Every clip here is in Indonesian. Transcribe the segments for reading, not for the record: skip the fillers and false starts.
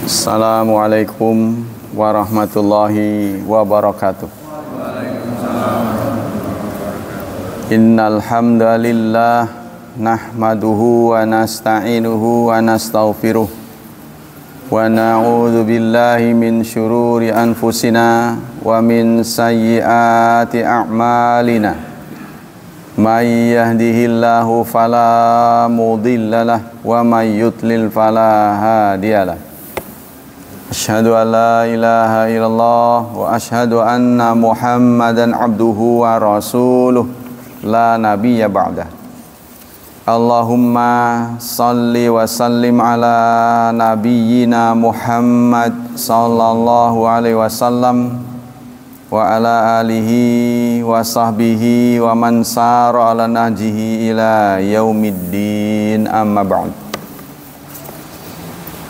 Assalamualaikum warahmatullahi wabarakatuh. Innal hamdalillah nahmaduhu wa nasta'inuhu wa nastaghfiruh wa na'udzu billahi min syururi anfusina wa min sayyiati a'malina. May yahdihillahu fala mudhillalah wa may yudlil fala hadiyalah. Asyhadu an la ilaha illallah wa asyhadu anna Muhammadan abduhu wa rasuluh la nabiyya ba'dah. Allahumma salli wa sallim ala nabiyyina Muhammad sallallahu alaihi wasallam wa ala alihi wa sahbihi wa man sara ala nahjihi ila yaumiddin, amma ba'd.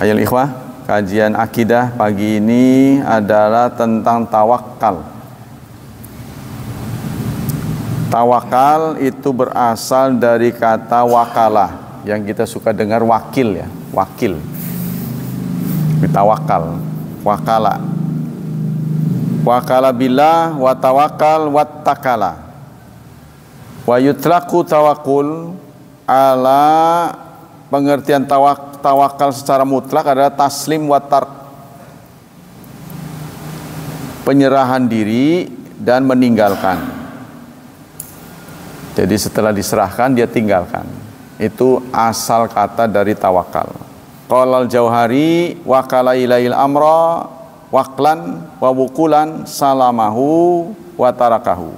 Ayol ikhwah, kajian akidah pagi ini adalah tentang tawakal. Tawakal itu berasal dari kata wakalah, yang kita suka dengar wakil ya, wakil. Tawakal, wakala. Wakala billah wa tawakal wa takala. Wa yutlaqu tawakul ala, pengertian tawakal secara mutlak adalah taslim wa tark, penyerahan diri dan meninggalkan. Jadi setelah diserahkan dia tinggalkan. Itu asal kata dari tawakal. Qala al-Jauhari wakala ilail amra waqlan wa wukulan salamahu wa tarakahu.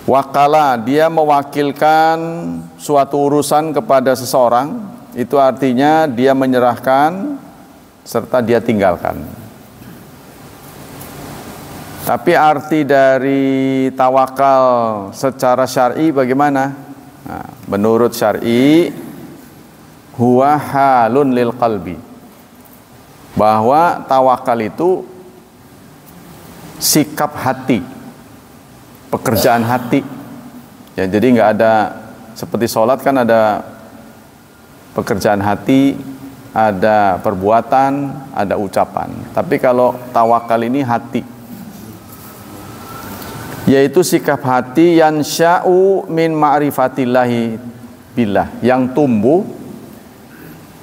Wakala, dia mewakilkan suatu urusan kepada seseorang, itu artinya dia menyerahkan serta dia tinggalkan. Tapi arti dari tawakal secara syar'i bagaimana? Nah, menurut syar'i, huwa halun lil qalbi, bahwa tawakal itu sikap hati, pekerjaan hati ya. Jadi nggak ada seperti sholat kan ada pekerjaan hati, ada perbuatan, ada ucapan. Tapi kalau tawakal ini hati, yaitu sikap hati yang sya'u min ma'rifatillahi billah, yang tumbuh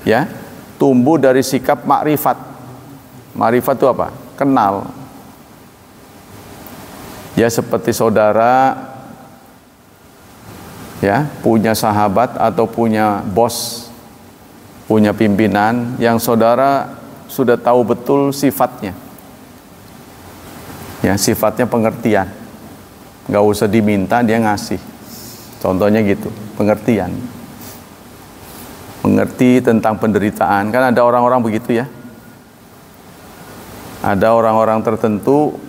ya, tumbuh dari sikap makrifat. Makrifat itu apa? Kenal. Ya seperti saudara ya, punya sahabat atau punya bos, punya pimpinan yang saudara sudah tahu betul sifatnya. Ya, sifatnya pengertian. Nggak usah diminta dia ngasih. Contohnya gitu, pengertian. Mengerti tentang penderitaan. Kan ada orang-orang begitu ya. Ada orang-orang tertentu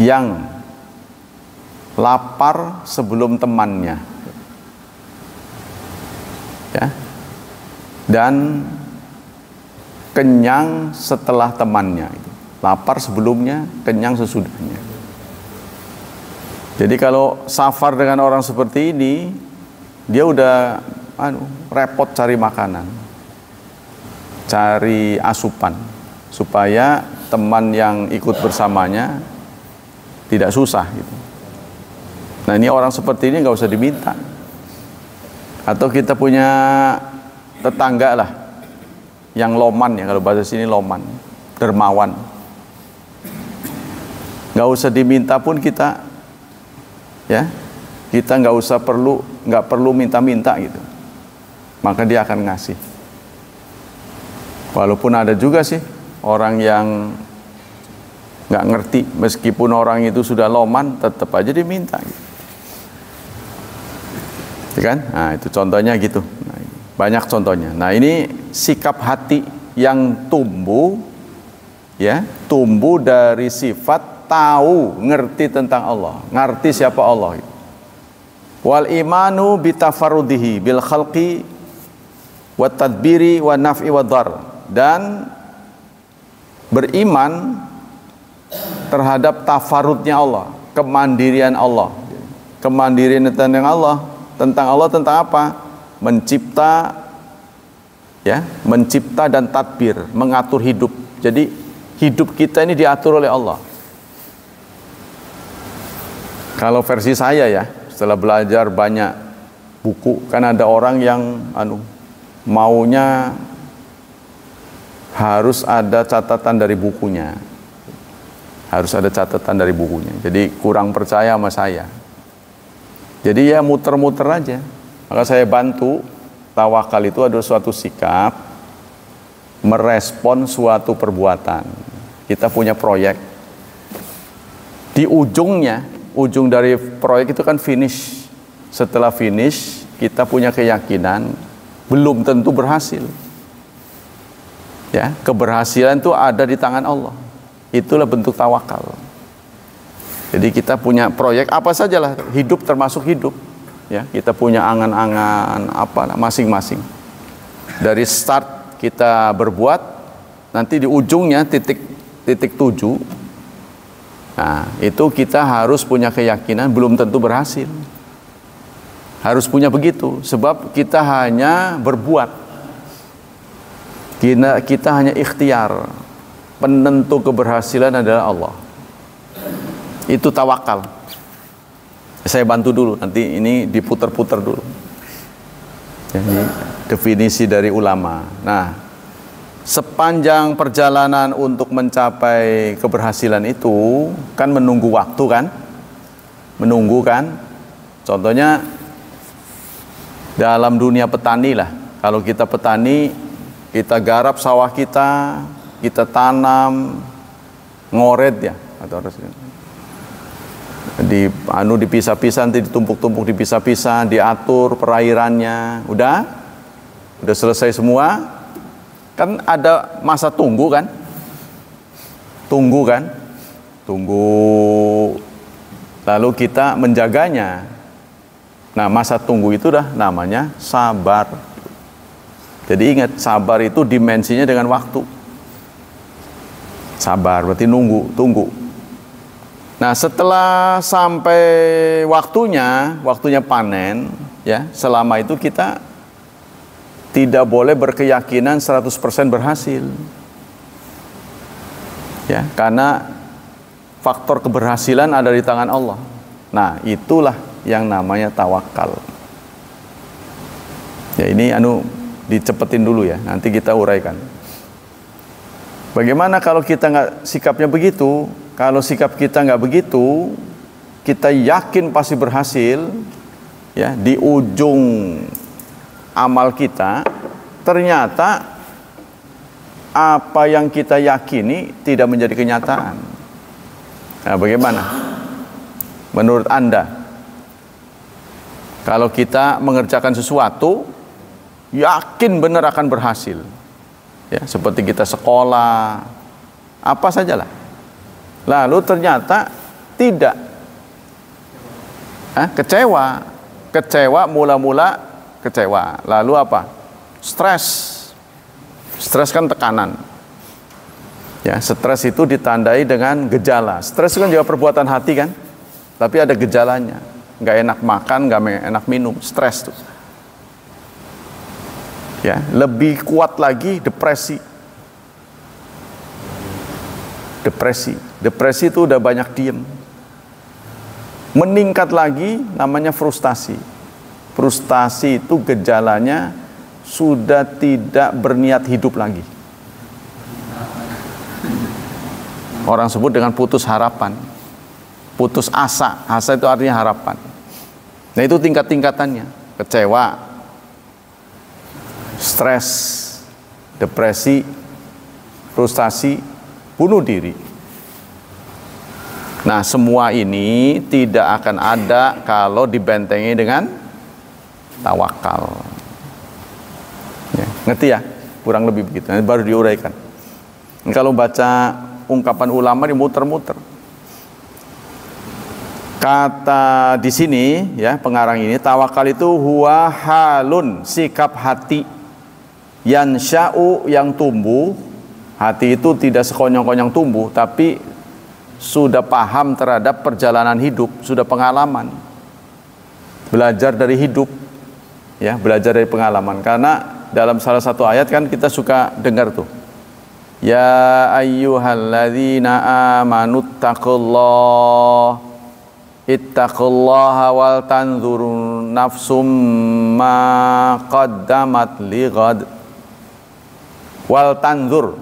yang lapar sebelum temannya ya, dan kenyang setelah temannya. Lapar sebelumnya, kenyang sesudahnya. Jadi kalau safar dengan orang seperti ini, dia udah repot cari makanan, cari asupan, supaya teman yang ikut bersamanya tidak susah gitu. Nah ini orang seperti ini nggak usah diminta. Atau kita punya tetangga lah yang loman ya, kalau bahasa sini loman, dermawan, nggak usah diminta pun kita ya, kita nggak perlu minta-minta gitu, maka dia akan ngasih. Walaupun ada juga sih orang yang nggak ngerti, meskipun orang itu sudah loman tetap aja diminta gitu. Ya kan? Nah itu contohnya gitu. Nah, banyak contohnya. Nah ini sikap hati yang tumbuh ya, tumbuh dari sifat tahu, ngerti tentang Allah, ngerti siapa Allah gitu. Wal imanu bitafarudihi bil khalqi wa tadbiri wa naf'i wa dhar, dan beriman terhadap tafarudnya Allah, kemandirian Allah. Kemandirian tentang Allah, tentang apa? Mencipta, ya, mencipta dan tadbir, mengatur hidup. Jadi hidup kita ini diatur oleh Allah. Kalau versi saya ya, setelah belajar banyak buku, kan ada orang yang maunya harus ada catatan dari bukunya. Harus ada catatan dari bukunya. Jadi kurang percaya sama saya. Jadi ya muter-muter aja. Maka saya bantu, tawakal itu adalah suatu sikap merespon suatu perbuatan. Kita punya proyek. Di ujungnya, ujung dari proyek itu kan finish. Setelah finish, kita punya keyakinan belum tentu berhasil. Ya, keberhasilan itu ada di tangan Allah. Itulah bentuk tawakal. Jadi kita punya proyek apa sajalah, hidup termasuk hidup. Ya, kita punya angan-angan apalah masing-masing. Dari start kita berbuat, nanti di ujungnya titik tuju. Nah, itu kita harus punya keyakinan belum tentu berhasil. Harus punya begitu, sebab kita hanya berbuat. Kita hanya ikhtiar. Penentu keberhasilan adalah Allah. Itu tawakal. Saya bantu dulu, nanti ini diputar-putar dulu. Jadi definisi dari ulama. Nah, sepanjang perjalanan untuk mencapai keberhasilan itu kan menunggu waktu kan? Menunggu kan? Contohnya dalam dunia petani lah. Kalau kita petani, kita garap sawah kita tanam, ngoret ya, atau harus dipisah-pisah, nanti ditumpuk-tumpuk dipisah-pisah, diatur perairannya, udah selesai semua, kan ada masa tunggu kan, lalu kita menjaganya. Nah, masa tunggu itu dah namanya sabar. Jadi ingat, sabar itu dimensinya dengan waktu. Sabar berarti tunggu. Nah, setelah sampai waktunya panen, ya, selama itu kita tidak boleh berkeyakinan 100% berhasil. Ya, karena faktor keberhasilan ada di tangan Allah. Nah, itulah yang namanya tawakal. Ya, ini dicepetin dulu ya, nanti kita uraikan. Bagaimana kalau kita sikapnya begitu? Kalau sikap kita nggak begitu, kita yakin pasti berhasil, ya, di ujung amal kita, ternyata apa yang kita yakini tidak menjadi kenyataan. Nah, bagaimana? Menurut Anda, kalau kita mengerjakan sesuatu, yakin benar akan berhasil, ya, seperti kita sekolah, apa sajalah. Lalu ternyata tidak. Kecewa mula-mula kecewa. Lalu apa? Stres kan tekanan. Ya, stres itu ditandai dengan gejala. Stres kan juga perbuatan hati kan? Tapi ada gejalanya. Nggak enak makan, nggak enak minum, stres tuh. Ya, lebih kuat lagi depresi. Depresi itu udah banyak diem. Meningkat lagi namanya frustasi. Frustasi itu gejalanya sudah tidak berniat hidup lagi. Orang sebut dengan putus harapan, putus asa. Asa itu artinya harapan. Nah, itu tingkat-tingkatannya. Kecewa, stres, depresi, frustasi, bunuh diri. Nah, semua ini tidak akan ada kalau dibentengi dengan tawakal. Ya, ngerti ya? Kurang lebih begitu. Nanti baru diuraikan. Kalau baca ungkapan ulama dimuter-muter. Kata di sini, ya, pengarang ini, tawakal itu huwa halun, sikap hati, yansya'u, yang tumbuh. Hati itu tidak sekonyong-konyong tumbuh, tapi sudah paham terhadap perjalanan hidup, sudah pengalaman, belajar dari hidup, ya, belajar dari pengalaman. Karena dalam salah satu ayat kan kita suka dengar tuh. Ya ayyuhalladzina amanu ittaqullaha wal tanzur nafsum ma qaddamat lighad. Wal tanzur,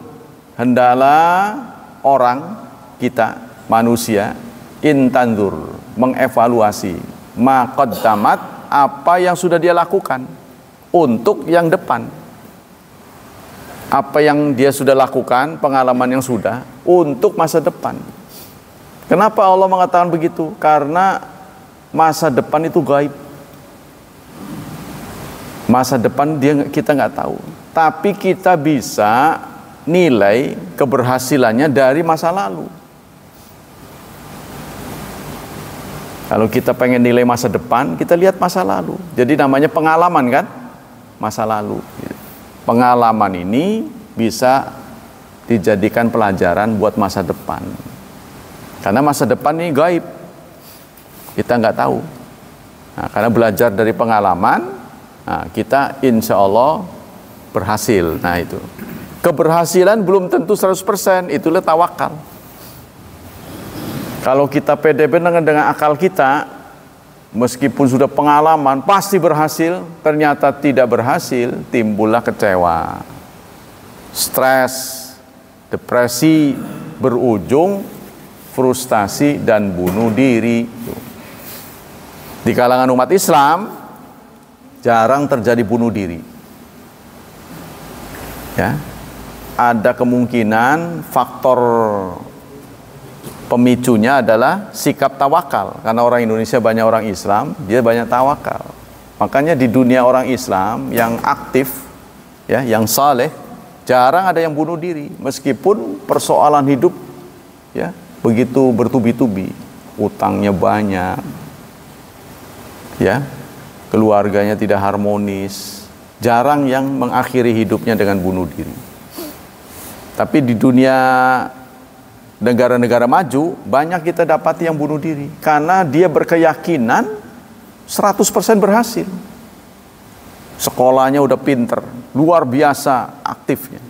hendaklah orang, kita manusia, intanzur, mengevaluasi ma qaddamat, apa yang sudah dia lakukan untuk yang depan. Apa yang dia sudah lakukan, pengalaman yang sudah untuk masa depan. Kenapa Allah mengatakan begitu? Karena masa depan itu gaib. Masa depan kita nggak tahu. Tapi kita bisa nilai keberhasilannya dari masa lalu. Kalau kita pengen nilai masa depan, kita lihat masa lalu. Jadi namanya pengalaman kan? Masa lalu. Pengalaman ini bisa dijadikan pelajaran buat masa depan. Karena masa depan ini gaib. Kita nggak tahu. Nah, karena belajar dari pengalaman, nah, kita insya Allah berhasil. Nah itu. Keberhasilan belum tentu 100%, itulah tawakal. Kalau kita pede dengan akal kita, meskipun sudah pengalaman pasti berhasil, ternyata tidak berhasil, timbullah kecewa, stres, depresi, berujung frustasi dan bunuh diri. Di kalangan umat Islam jarang terjadi bunuh diri. Ya, ada kemungkinan faktor pemicunya adalah sikap tawakal. Karena orang Indonesia banyak orang Islam, dia banyak tawakal. Makanya di dunia orang Islam yang aktif, ya, yang saleh, jarang ada yang bunuh diri. Meskipun persoalan hidup, ya, begitu bertubi-tubi, utangnya banyak, ya, keluarganya tidak harmonis, jarang yang mengakhiri hidupnya dengan bunuh diri. Tapi di dunia negara-negara maju, banyak kita dapati yang bunuh diri karena dia berkeyakinan 100% berhasil. Sekolahnya udah pinter, luar biasa aktifnya.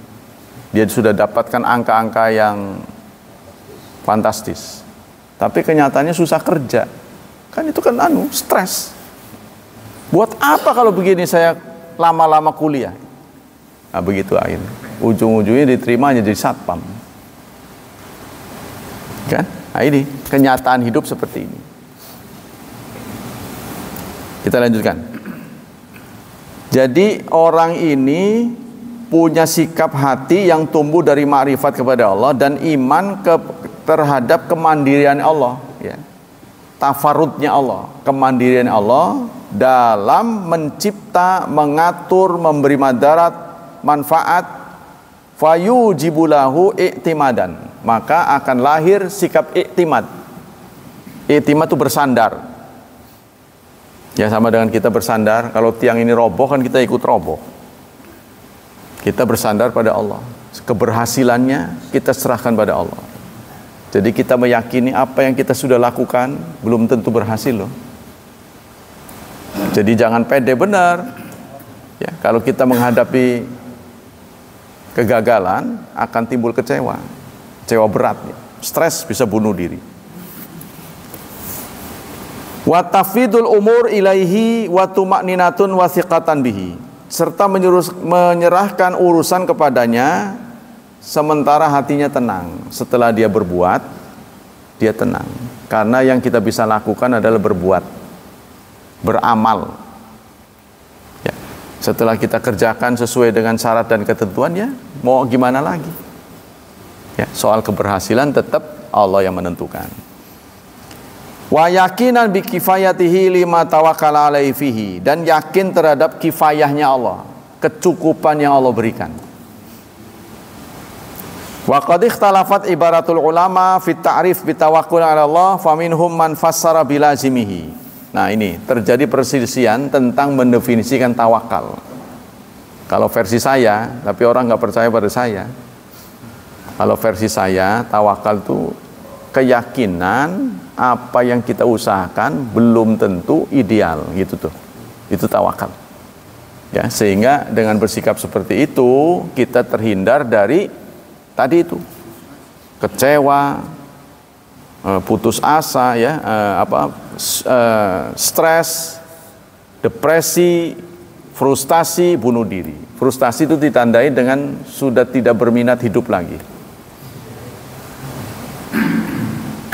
Dia sudah dapatkan angka-angka yang fantastis. Tapi kenyataannya susah kerja. Kan itu kan stres. Buat apa kalau begini saya lama-lama kuliah? Nah begitu akhirnya. Ujung-ujungnya diterima jadi satpam. Kan? Nah ini kenyataan hidup seperti ini. Kita lanjutkan. Jadi orang ini punya sikap hati yang tumbuh dari ma'rifat kepada Allah dan iman terhadap kemandirian Allah, ya. Tafarudnya Allah, kemandirian Allah dalam mencipta, mengatur, memberi madarat, manfaat, fayujibulahu i'timadan, maka akan lahir sikap i'timad. I'timad itu bersandar. Ya sama dengan kita bersandar, kalau tiang ini roboh kan kita ikut roboh. Kita bersandar pada Allah. Keberhasilannya kita serahkan pada Allah. Jadi kita meyakini apa yang kita sudah lakukan belum tentu berhasil loh. Jadi jangan pede benar. Ya, kalau kita menghadapi kegagalan akan timbul kecewa. Kecewa berat, ya. Stres bisa bunuh diri. Wa tafidul umur ilaihi wa tuma'ninatun wa thiqatan bihi, serta menyerahkan urusan kepadanya sementara hatinya tenang. Setelah dia berbuat, dia tenang. Karena yang kita bisa lakukan adalah berbuat, beramal. Ya. Setelah kita kerjakan sesuai dengan syarat dan ketentuan, ya mau gimana lagi? Ya, soal keberhasilan tetap Allah yang menentukan. Wa yakinan bi kifayatihi lima tawakkala alaihi fihi, dan yakin terhadap kifayahnya Allah, kecukupan yang Allah berikan. Wa qad ikhtalafat ibaratul ulama fi ta'rif bi tawakkul ala Allah, faminhum man fassara bilazimihi. Nah, ini terjadi perselisihan tentang mendefinisikan tawakal. Kalau versi saya, tapi orang nggak percaya pada saya. Kalau versi saya, tawakal itu keyakinan apa yang kita usahakan belum tentu ideal, gitu tuh. Itu tawakal. Ya, sehingga dengan bersikap seperti itu kita terhindar dari tadi itu kecewa, putus asa, ya, stres, depresi, frustasi, bunuh diri. Frustasi itu ditandai dengan sudah tidak berminat hidup lagi.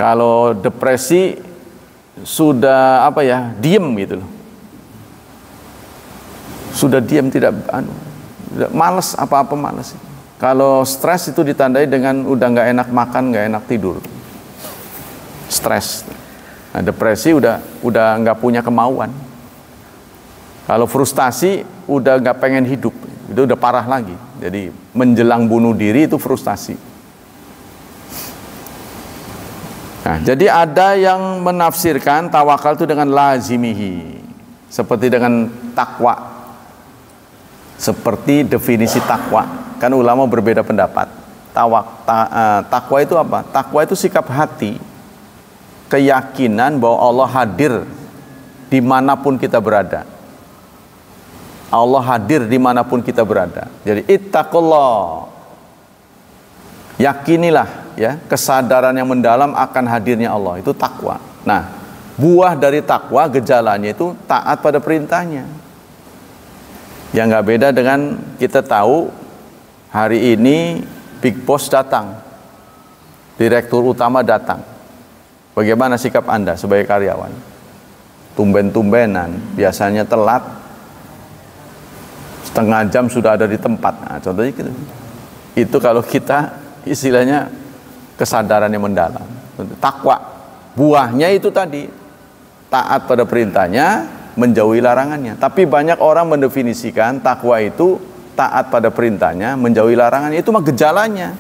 Kalau depresi sudah diem gitu loh. Sudah diem, tidak malas, apa-apa malas. Kalau stres itu ditandai dengan udah nggak enak makan, nggak enak tidur. Stres. Nah, depresi udah nggak punya kemauan. Kalau frustasi udah nggak pengen hidup, itu udah parah lagi. Jadi menjelang bunuh diri itu frustasi. Nah, jadi ada yang menafsirkan tawakal itu dengan lazimihi, seperti dengan takwa. Seperti definisi takwa. Kan ulama berbeda pendapat. Takwa itu apa? Takwa itu sikap hati, keyakinan bahwa Allah hadir dimanapun kita berada. Allah hadir dimanapun kita berada. Jadi ittaqullah, yakinilah, ya, kesadaran yang mendalam akan hadirnya Allah, itu takwa. Nah, buah dari takwa, gejalanya itu taat pada perintahnya. Yang nggak beda dengan kita tahu hari ini Big Boss datang, Direktur Utama datang. Bagaimana sikap Anda sebagai karyawan? Tumben-tumbenan, biasanya telat, setengah jam sudah ada di tempat. Nah, contohnya gitu. Itu kalau kita istilahnya kesadaran yang mendalam. Takwa, buahnya itu tadi, taat pada perintahnya, menjauhi larangannya. Tapi banyak orang mendefinisikan takwa itu taat pada perintahnya, menjauhi larangannya. Itu mah gejalanya.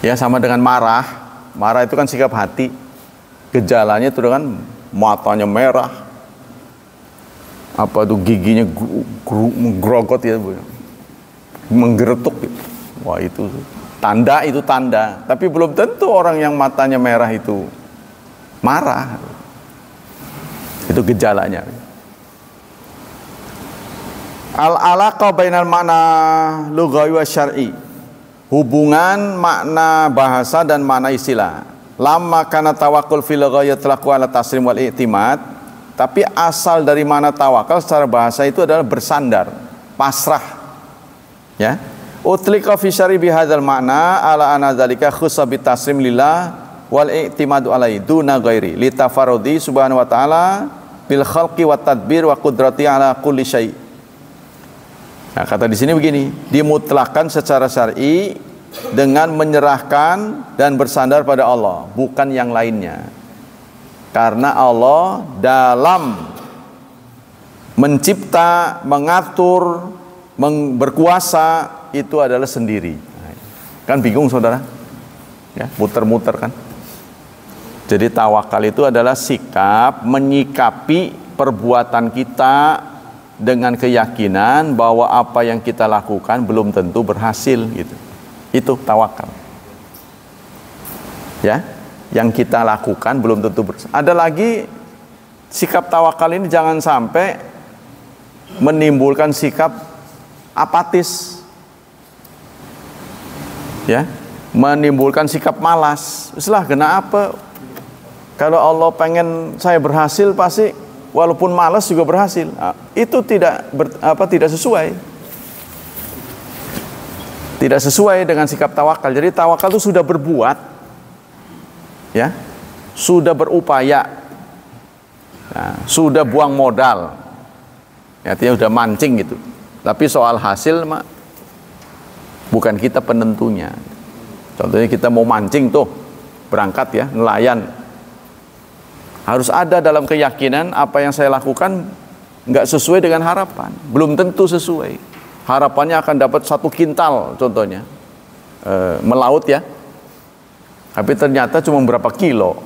Ya, sama dengan marah. Marah itu kan sikap hati. Gejalanya itu dengan matanya merah, apa tuh giginya grogot ya, menggeretuk. Wah, itu tanda. Tapi belum tentu orang yang matanya merah itu marah. Itu gejalanya. Al-alaqa bainal makna lughawi wa syar'i. Hubungan makna bahasa dan makna istilah. Lama kana tawakkul fil ghayat laku ala taslim wal i'timad. Tapi asal dari mana tawakal secara bahasa itu adalah bersandar, pasrah. Ya. Utlika fi syar'i bi hadzal makna ala anna dzalika khussa bi taslim lillah wal i'timadu alaihi duna ghairi li tafarrudi subhanahu wa ta'ala bil khalqi wat tadbir wa qudrati ala kulli syai'. Nah, kata di sini begini, dimutlakan secara syar'i dengan menyerahkan dan bersandar pada Allah, bukan yang lainnya. Karena Allah dalam mencipta, mengatur, berkuasa itu adalah sendiri. Kan bingung saudara? Ya, muter-muter kan? Jadi tawakal itu adalah sikap menyikapi perbuatan kita dengan keyakinan bahwa apa yang kita lakukan belum tentu berhasil gitu. Itu tawakal. Ya, yang kita lakukan belum tentu berhasil. Ada lagi sikap tawakal ini jangan sampai menimbulkan sikap apatis. Ya, menimbulkan sikap malas. Setelah kenapa? Kalau Allah pengen saya berhasil pasti walaupun malas juga berhasil. Nah, itu tidak sesuai. Tidak sesuai dengan sikap tawakal. Jadi tawakal itu sudah berbuat, ya, sudah berupaya, nah, sudah buang modal, ya, artinya sudah mancing gitu. Tapi soal hasil mah bukan kita penentunya. Contohnya kita mau mancing tuh, berangkat ya, nelayan. Harus ada dalam keyakinan apa yang saya lakukan nggak sesuai dengan harapan, belum tentu sesuai. Harapannya akan dapat 1 kintal, contohnya melaut ya, tapi ternyata cuma berapa kilo,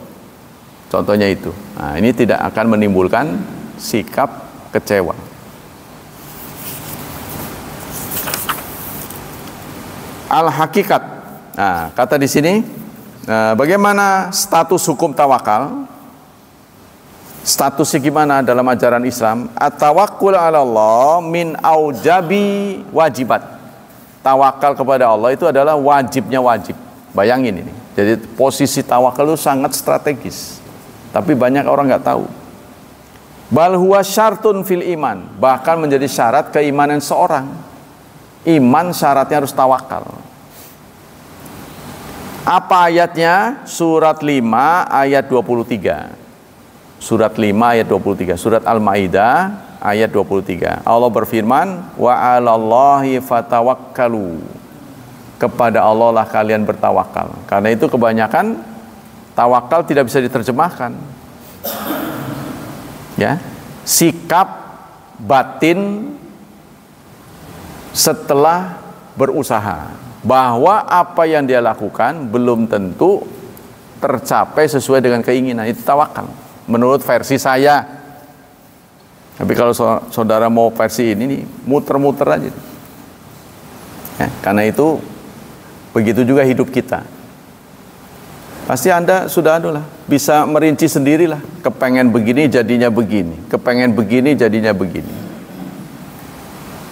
contohnya itu. Nah, ini tidak akan menimbulkan sikap kecewa. Al-hakikat. Nah, kata di sini, bagaimana status hukum tawakal? Statusnya gimana dalam ajaran Islam? At-tawakkul 'ala Allah min aujabi wajibat. Tawakal kepada Allah itu adalah wajibnya wajib. Bayangin ini. Jadi posisi tawakal itu sangat strategis. Tapi banyak orang nggak tahu. Bal huwa syartun fil iman. Bahkan menjadi syarat keimanan seorang. Iman syaratnya harus tawakal. Apa ayatnya? Surat 5 ayat 23. Surat 5 ayat 23, surat Al-Maidah ayat 23. Allah berfirman, wa 'alallahi fatawakkalu. Kepada Allah lah kalian bertawakal. Karena itu kebanyakan tawakal tidak bisa diterjemahkan. Ya, sikap batin setelah berusaha bahwa apa yang dia lakukan belum tentu tercapai sesuai dengan keinginan. Itu tawakal. Menurut versi saya. Tapi kalau saudara mau versi ini nih, muter-muter aja. Ya, karena itu begitu juga hidup kita. Pasti Anda sudah bisa merinci sendirilah. Kepengen begini jadinya begini, kepengen begini jadinya begini.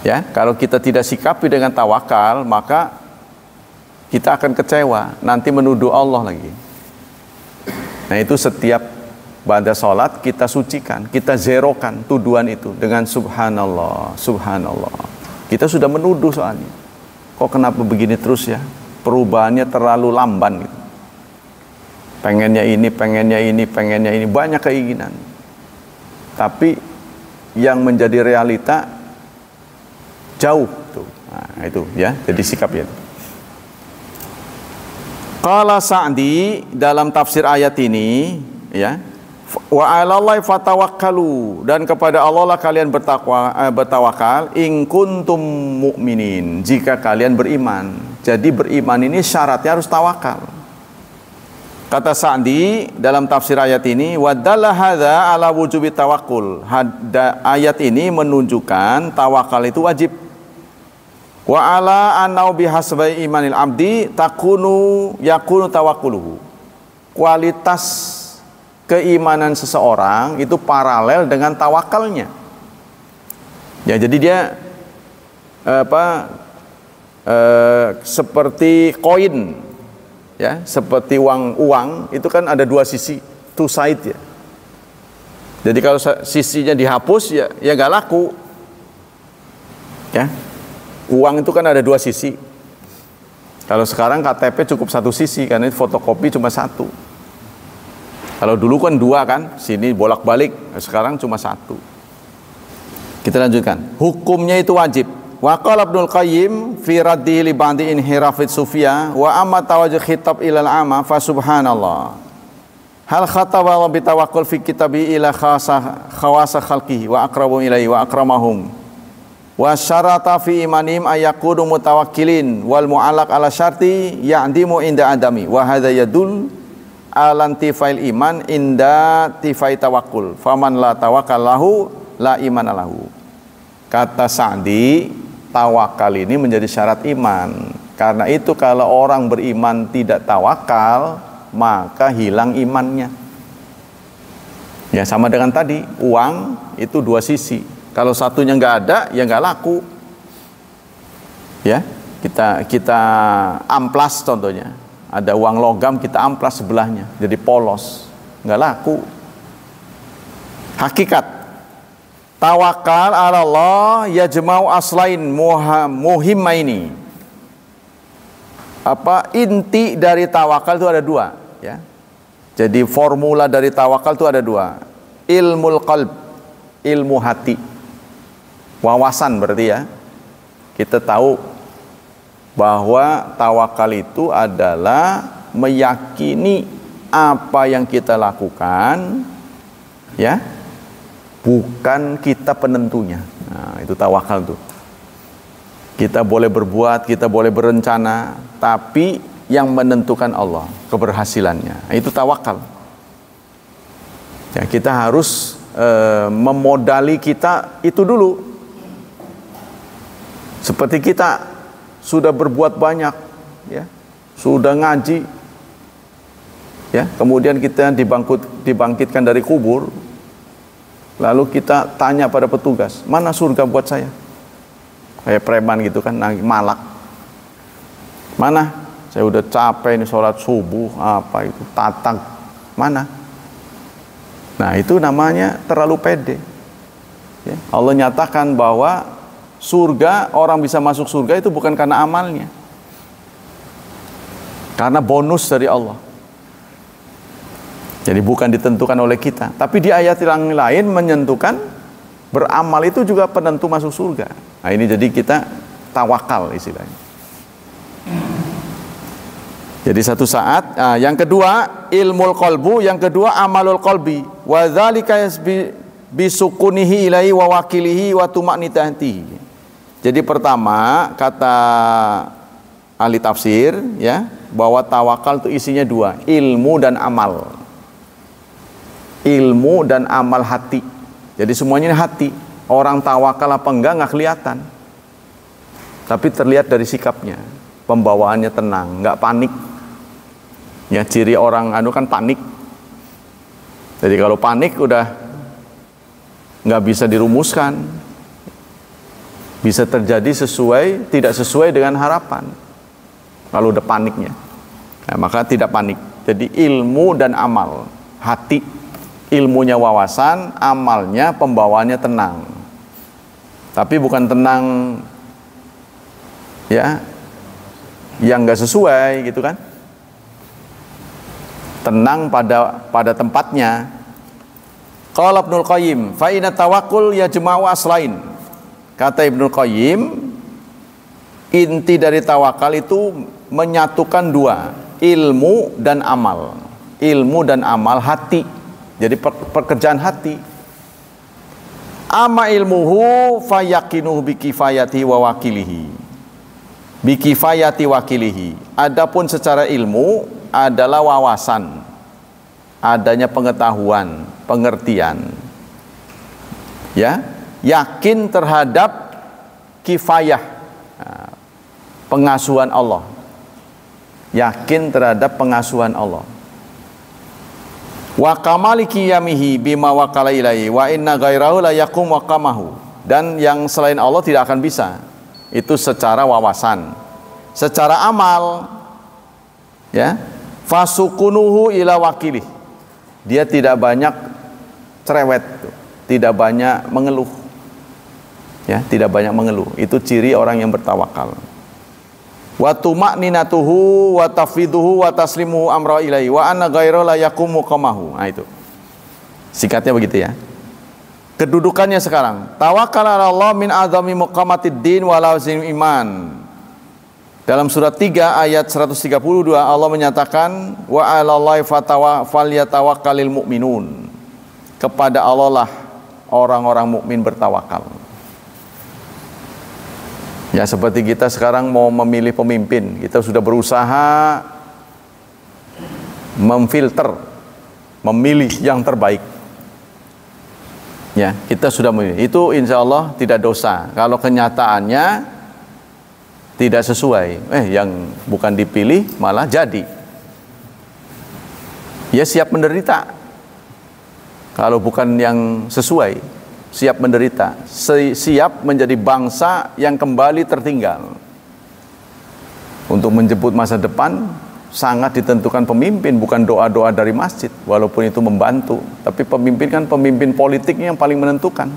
Ya, kalau kita tidak sikapi dengan tawakal, maka kita akan kecewa, nanti menuduh Allah lagi. Nah, itu setiap pada sholat kita sucikan, kita zerokan tuduhan itu dengan subhanallah, subhanallah. Kita sudah menuduh soalnya. Kok kenapa begini terus ya? Perubahannya terlalu lamban gitu. Pengennya ini, pengennya ini, pengennya ini, banyak keinginan. Tapi yang menjadi realita jauh tuh. Nah, itu ya, jadi sikapnya. Qala Sa'di dalam tafsir ayat ini, ya. Wa 'alallahi fatawakkalu, dan kepada Allah lah kalian bertawakal in kuntum mu'minin, jika kalian beriman. Jadi beriman ini syaratnya harus tawakal. Kata Sa'di dalam tafsir ayat ini, wa dalla hadza ala wujubi tawakkul. Ayat ini menunjukkan tawakal itu wajib. Wa ala annau bihasbi imanil abdi yakunu tawakkuluhu. Kualitas keimanan seseorang itu paralel dengan tawakalnya. Ya, jadi dia seperti koin, ya, seperti uang itu kan ada dua sisi, two side ya. Jadi kalau sisinya dihapus ya nggak laku. Ya, uang itu kan ada dua sisi. Kalau sekarang KTP cukup satu sisi karena fotokopi cuma satu. Kalau dulu kan dua kan, sini bolak-balik, sekarang cuma satu. Kita lanjutkan. Hukumnya itu wajib. Wa qala Ibnul Qayyim fi raddihi li ba'di inhirafit sufiyah wa amma tawajjuh khitab ilal ama fa subhanallah. Hal khataba wa bitawakkul fi kitabi ila khawasa khalqihi wa aqrabu ilaihi wa akramahum. Wa syarata fi imanim ayakunu mutawakkilin wal mu'allaq ala syarti ya'dimu inda adami wa hadza yadul alantifail iman inda tifai tawakkul faman la tawakkalahu la imana lahu. Kata Sa'di, tawakal ini menjadi syarat iman. Karena itu kalau orang beriman tidak tawakal, maka hilang imannya. Ya, sama dengan tadi, uang itu dua sisi. Kalau satunya nggak ada, ya nggak laku. Ya, kita amplas contohnya. Ada uang logam, kita amplas sebelahnya, jadi polos, nggak laku. Hakikat tawakal ala Allah yajma'u aslain muhimmaini. Inti dari tawakal itu ada dua, ya. Jadi formula dari tawakal itu ada dua. Ilmul qalb, ilmu hati. Wawasan berarti ya. Kita tahu bahwa tawakal itu adalah meyakini apa yang kita lakukan, ya, bukan kita penentunya. Nah, itu tawakal tuh. Kita boleh berbuat, kita boleh berencana, tapi yang menentukan Allah keberhasilannya. Nah, itu tawakal. Ya, kita harus memodali kita itu dulu. Seperti kita sudah berbuat banyak, ya, sudah ngaji, ya, kemudian kita dibangkitkan dari kubur, Lalu kita tanya pada petugas, mana surga buat saya? Kayak preman gitu kan, malak. Mana? Saya udah capek ini sholat subuh, apa itu, tatang. Mana? Nah itu namanya terlalu pede. Ya, Allah nyatakan bahwa surga, orang bisa masuk surga itu bukan karena amalnya, karena bonus dari Allah. Jadi bukan ditentukan oleh kita. Tapi di ayat yang lain menyentuhkan beramal itu juga penentu masuk surga. Nah ini jadi kita tawakal istilahnya. Jadi satu saat, yang kedua ilmul qalbu, yang kedua amalul qalbi. Wa dzalika bisukunihi ilaihi wa wakilihi wa tumanitatihi. Jadi pertama kata ahli tafsir ya, bahwa tawakal itu isinya dua, ilmu dan amal. Ilmu dan amal hati. Jadi semuanya ini hati. Orang tawakal apa enggak nggak kelihatan, tapi terlihat dari sikapnya. Pembawaannya tenang, nggak panik. Ya, ciri orang kan panik. Jadi kalau panik udah nggak bisa dirumuskan, bisa terjadi tidak sesuai dengan harapan. Kalau udah paniknya, nah, maka tidak panik. Jadi ilmu dan amal, hati. Ilmunya wawasan, amalnya pembawaannya tenang. Tapi bukan tenang ya yang nggak sesuai gitu kan. Tenang pada tempatnya. Qala Ibnul Qayyim, fa inna tawakkul yajma'u aslain. Kata Ibnul Qayyim, inti dari tawakal itu menyatukan dua, ilmu dan amal. Ilmu dan amal hati. Jadi pekerjaan hati. Ama ilmuhu fayakinuhu bikifayati wa wakilihi. Bikifayati wakilihi. Adapun secara ilmu adalah wawasan, adanya pengetahuan, pengertian. Ya, yakin terhadap kifayah, pengasuhan Allah. Yakin terhadap pengasuhan Allah. Wa kamali qiyamihi bima wakala ilaihi wa inna ghairahu la yakum waqamahu. Dan yang selain Allah tidak akan bisa. Itu secara wawasan. Secara amal ya, fasukunuhu ila wakilih. Dia tidak banyak cerewet, tidak banyak mengeluh. Ya, tidak banyak mengeluh. Itu ciri orang yang bertawakal. Wa tuma'ninatuhu wa tafwiduhu wa taslimuhu amra ilaihi wa anna ghairu la yaqumu qamahu. Nah itu. Singkatnya begitu ya. Kedudukannya sekarang, tawakkal 'ala Allah min azami muqamatid din wa lazim iman. Dalam surat 3 ayat 132 Allah menyatakan wa 'alallahi falyatawakkalul mu'minun. Kepada Allah lah orang-orang mukmin bertawakal. Ya seperti kita sekarang mau memilih pemimpin, kita sudah berusaha memfilter, memilih yang terbaik. Ya, kita sudah memilih. Itu insya Allah tidak dosa. Kalau kenyataannya tidak sesuai, yang bukan dipilih malah jadi. Ya siap menderita. Kalau bukan yang sesuai, siap menderita, siap menjadi bangsa yang kembali tertinggal. Untuk menjemput masa depan sangat ditentukan pemimpin, bukan doa-doa dari masjid, walaupun itu membantu. Tapi pemimpin kan pemimpin politiknya yang paling menentukan,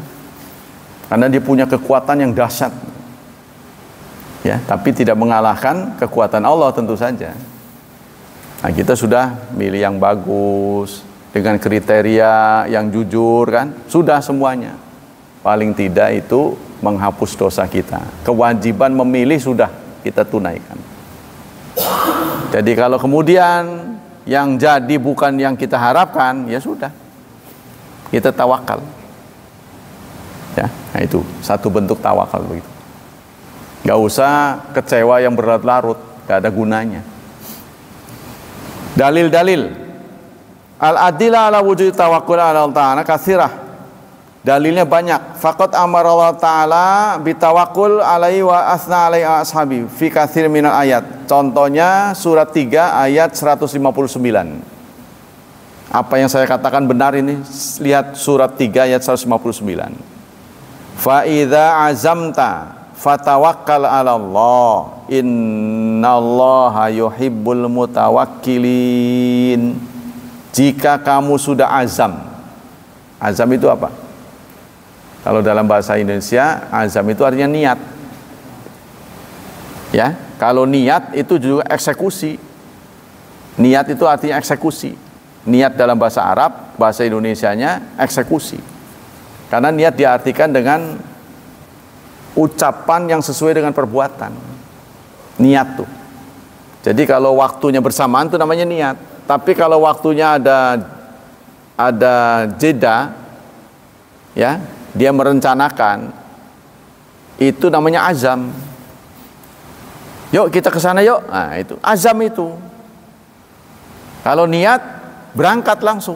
karena dia punya kekuatan yang dahsyat. Ya, tapi tidak mengalahkan kekuatan Allah tentu saja. Nah, kita sudah milih yang bagus dengan kriteria yang jujur kan, sudah semuanya. Paling tidak itu menghapus dosa kita. Kewajiban memilih sudah kita tunaikan. Jadi kalau kemudian yang jadi bukan yang kita harapkan, ya sudah, kita tawakal. Ya, nah itu satu bentuk tawakal begitu. Gak usah kecewa yang berlarut-larut, gak ada gunanya. Dalil-dalil al-adillah ala wujud tawakkul ala Allah Ta'ala katsirah. Dalilnya banyak. Faqad amara Allah Ta'ala bitawakkul alaihi wa asna alaihi ashabi fi katsir minal ayat. Contohnya surat 3 ayat 159. Apa yang saya katakan benar ini? Lihat surat 3 ayat 159. Fa idza azamta fatawakkal 'ala Allah innallaha yuhibbul mutawakkilin. Jika kamu sudah azam. Azam itu apa? Kalau dalam bahasa Indonesia, azam itu artinya niat. Ya, kalau niat itu juga eksekusi. Niat itu artinya eksekusi. Niat dalam bahasa Arab, bahasa Indonesianya eksekusi. Karena niat diartikan dengan ucapan yang sesuai dengan perbuatan. Niat tuh. Jadi kalau waktunya bersamaan itu namanya niat. Tapi kalau waktunya ada jeda, ya, dia merencanakan, itu namanya azam. Yuk kita ke sana yuk. Nah, itu azam itu. Kalau niat berangkat langsung.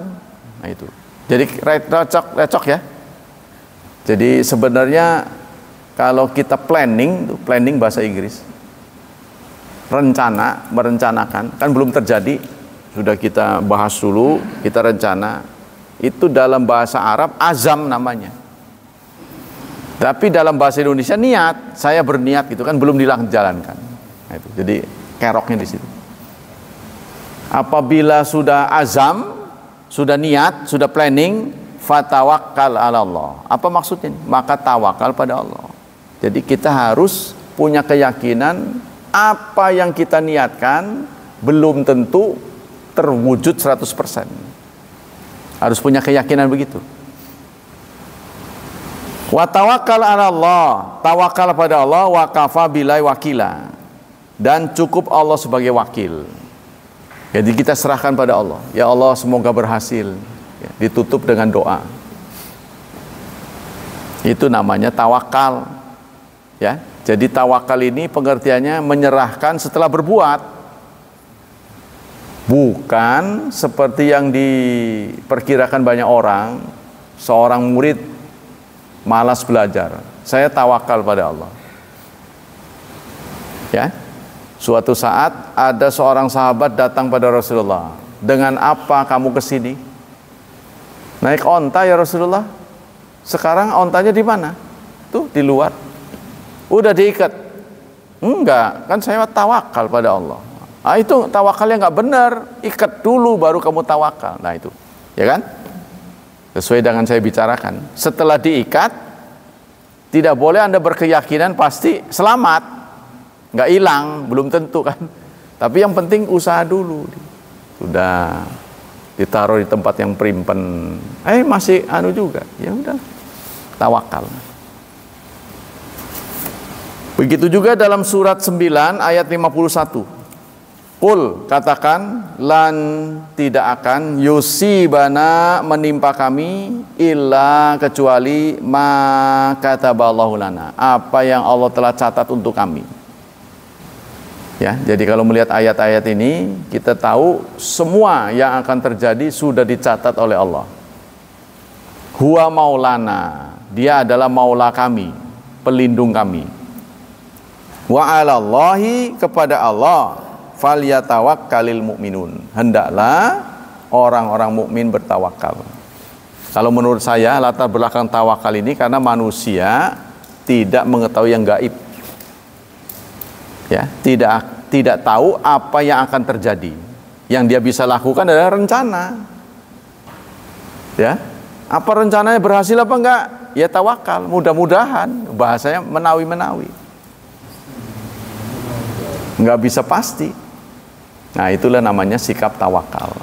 Nah, itu. Jadi recok ya. Jadi sebenarnya kalau kita planning bahasa Inggris, merencanakan, kan belum terjadi, sudah kita bahas dulu, kita rencana, itu dalam bahasa Arab azam namanya. Tapi dalam bahasa Indonesia niat, saya berniat gitu kan, belum dijalankan. Nah, itu. Jadi keroknya di situ. Apabila sudah azam, sudah niat, sudah planning, fatawakkal 'ala Allah. Apa maksudnya? Maka tawakal pada Allah. Jadi kita harus punya keyakinan apa yang kita niatkan belum tentu terwujud 100%. Harus punya keyakinan begitu. Wa tawakkal 'ala Allah. Tawakal pada Allah, wa kafa billahi wakila. Dan cukup Allah sebagai wakil. Jadi kita serahkan pada Allah. Ya Allah, semoga berhasil. Ya, ditutup dengan doa. Itu namanya tawakal. Ya, jadi tawakal ini pengertiannya menyerahkan setelah berbuat. Bukan seperti yang diperkirakan banyak orang, seorang murid malas belajar. Saya tawakal pada Allah. Ya. Suatu saat ada seorang sahabat datang pada Rasulullah. Dengan apa kamu ke sini? Naik onta ya Rasulullah. Sekarang ontanya di mana? Tuh di luar. Udah diikat. Enggak, kan saya tawakal pada Allah. Ah, itu tawakalnya nggak benar. Ikat dulu baru kamu tawakal. Nah itu, ya kan? Sesuai dengan saya bicarakan. Setelah diikat, tidak boleh Anda berkeyakinan pasti selamat. Nggak hilang, belum tentu kan. Tapi yang penting usaha dulu. Sudah ditaruh di tempat yang primpen, masih anu juga. Ya udah, tawakal. Begitu juga dalam surat 9 ayat 51. Qul, katakan, lan tidak akan yusibana menimpa kami illa kecuali ma kataballahu lana. Apa yang Allah telah catat untuk kami. Ya, jadi kalau melihat ayat-ayat ini, kita tahu semua yang akan terjadi sudah dicatat oleh Allah. Huwa maulana, dia adalah maula kami, pelindung kami. Wa 'alallahi, kepada Allah, falyatawakkalil mu'minun. Hendaklah orang-orang mukmin bertawakal. Kalau menurut saya latar belakang tawakal ini karena manusia tidak mengetahui yang gaib. Ya, tidak tahu apa yang akan terjadi. Yang dia bisa lakukan adalah rencana. Ya, apa rencananya berhasil apa enggak? Ya tawakal. Mudah-mudahan, bahasanya menawi-menawi. Enggak bisa pasti. Nah, itulah namanya sikap tawakal.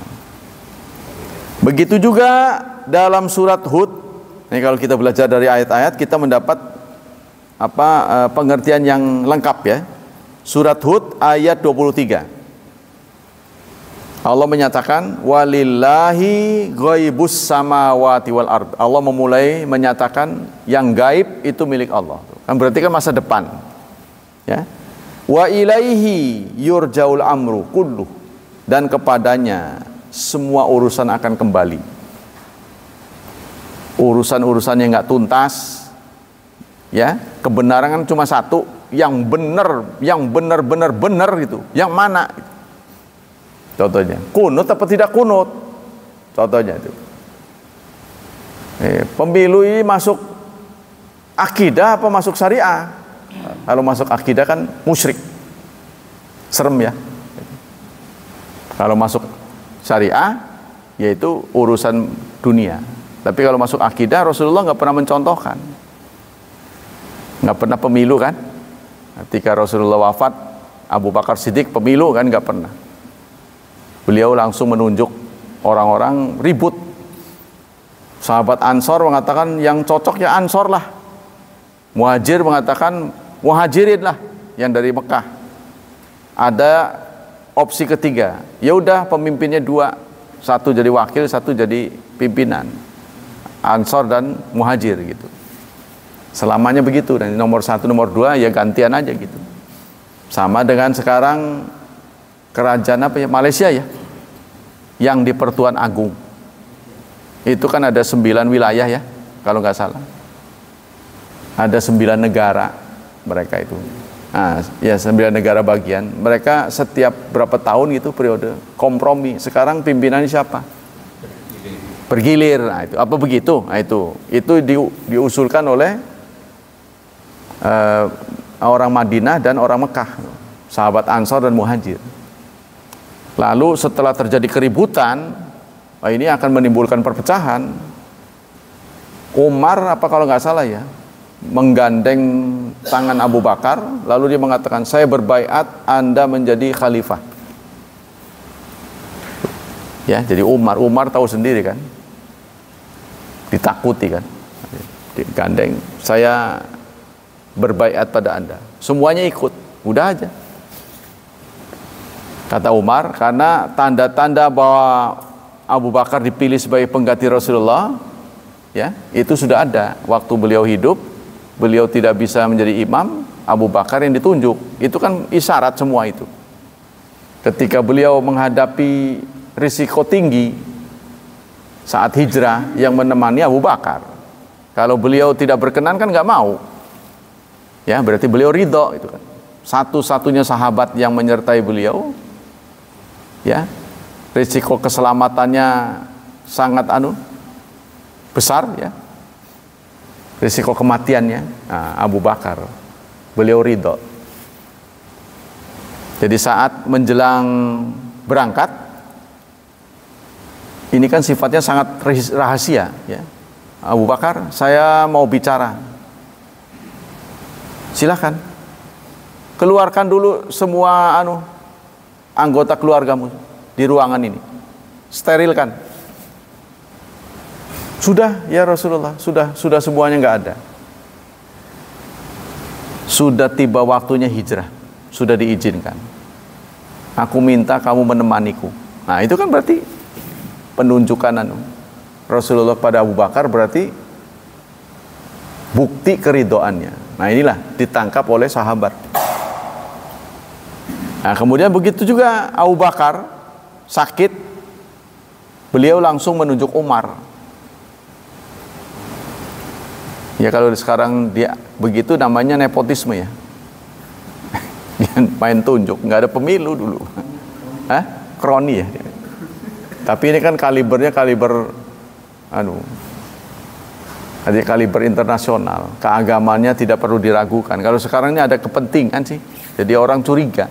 Begitu juga dalam surat Hud. Ini kalau kita belajar dari ayat-ayat, kita mendapat pengertian yang lengkap ya. Surat Hud ayat 23. Allah menyatakan walillahi ghaibus samawati wal ard. Allah memulai menyatakan yang gaib itu milik Allah. Kan berarti kan masa depan. Ya. Wa ilaihi yurja'ul amru kulluh. Dan kepadanya semua urusan akan kembali. Urusan-urusan yang enggak tuntas. Ya, kebenaran kan cuma satu, yang benar gitu. Yang mana? Contohnya, kunut apa tidak kunut? Contohnya itu. Pemilu ini masuk akidah apa masuk syariah? Kalau masuk akidah kan musyrik. Serem ya. Kalau masuk syariah, yaitu urusan dunia. Tapi kalau masuk akidah, Rasulullah nggak pernah mencontohkan. Nggak pernah pemilu kan? Ketika Rasulullah wafat, Abu Bakar Siddiq pemilu kan nggak pernah. Beliau langsung menunjuk orang-orang ribut. Sahabat Ansor mengatakan yang cocok ya Ansor lah. Muhajir mengatakan muhajirin lah yang dari Mekah. Ada opsi ketiga, ya udah pemimpinnya dua, satu jadi wakil, satu jadi pimpinan, Ansor dan Muhajir gitu. Selamanya begitu, dan nomor satu, nomor dua ya gantian aja gitu. Sama dengan sekarang kerajaan apa ya, Malaysia ya, yang di Pertuan Agung. Itu kan ada 9 wilayah ya, kalau nggak salah. Ada 9 negara mereka itu. Nah, ya 9 negara bagian. Mereka setiap berapa tahun gitu periode kompromi. Sekarang pimpinannya siapa? Bergilir. Nah, itu apa begitu? Nah, itu diusulkan oleh orang Madinah dan orang Mekah, sahabat Ansor dan Muhajir. Lalu setelah terjadi keributan, ini akan menimbulkan perpecahan. Umar apa kalau nggak salah ya, menggandeng tangan Abu Bakar, lalu dia mengatakan, saya berbaiat Anda menjadi khalifah. Ya, jadi Umar tahu sendiri kan, ditakuti kan, digandeng, saya berbaiat pada Anda. Semuanya ikut, udah aja. Kata Umar, karena tanda-tanda bahwa Abu Bakar dipilih sebagai pengganti Rasulullah, ya, itu sudah ada waktu beliau hidup. Beliau tidak bisa menjadi imam, Abu Bakar yang ditunjuk. Itu kan isyarat semua itu. Ketika beliau menghadapi risiko tinggi saat hijrah, yang menemani Abu Bakar. Kalau beliau tidak berkenan kan nggak mau. Ya, berarti beliau ridho itu kan. Satu-satunya sahabat yang menyertai beliau, ya, risiko keselamatannya sangat besar ya. Risiko kematiannya, nah, Abu Bakar, beliau ridho. Jadi saat menjelang berangkat, ini kan sifatnya sangat rahasia ya. Abu Bakar, saya mau bicara. Silakan. Keluarkan dulu semua anggota keluargamu di ruangan ini. Sterilkan. Sudah ya Rasulullah, sudah semuanya nggak ada. Sudah tiba waktunya hijrah, sudah diizinkan. Aku minta kamu menemaniku. Nah, itu kan berarti penunjukan Rasulullah pada Abu Bakar, berarti bukti keridhoannya. Nah, inilah ditangkap oleh sahabat. Nah, kemudian begitu juga Abu Bakar sakit, beliau langsung menunjuk Umar. Ya, kalau sekarang dia begitu namanya nepotisme ya. Main tunjuk, nggak ada pemilu dulu. Kroni ya. Tapi ini kan kalibernya kaliber internasional. Keagamannya tidak perlu diragukan. Kalau sekarang ini ada kepentingan sih. Jadi orang curiga.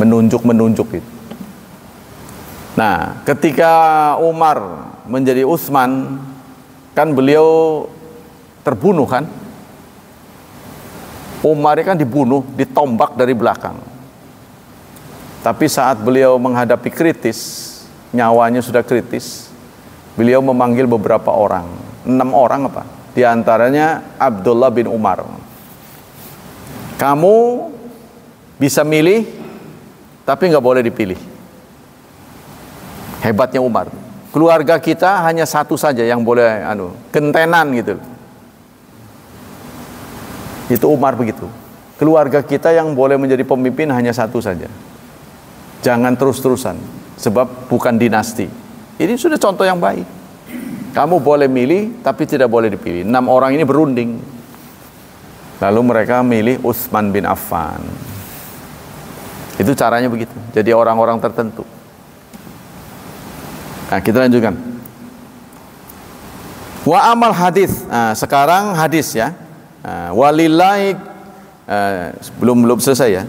Menunjuk itu. Nah, ketika Umar menjadi Utsman, kan beliau terbunuh kan. Umar kan dibunuh, ditombak dari belakang. Tapi saat beliau menghadapi kritis, nyawanya sudah kritis, beliau memanggil beberapa orang, 6 orang apa? Di antaranya Abdullah bin Umar. Kamu bisa milih, tapi nggak boleh dipilih. Hebatnya Umar. Keluarga kita hanya satu saja yang boleh gentenan gitu. Itu Umar begitu. Keluarga kita yang boleh menjadi pemimpin hanya satu saja. Jangan terus-terusan, sebab bukan dinasti. Ini sudah contoh yang baik. Kamu boleh milih, tapi tidak boleh dipilih. 6 orang ini berunding. Lalu mereka milih Utsman bin Affan. Itu caranya begitu. Jadi orang-orang tertentu. Nah, kita lanjutkan. Wa amal hadis. Nah, sekarang hadis ya. Walillahi belum selesai ya.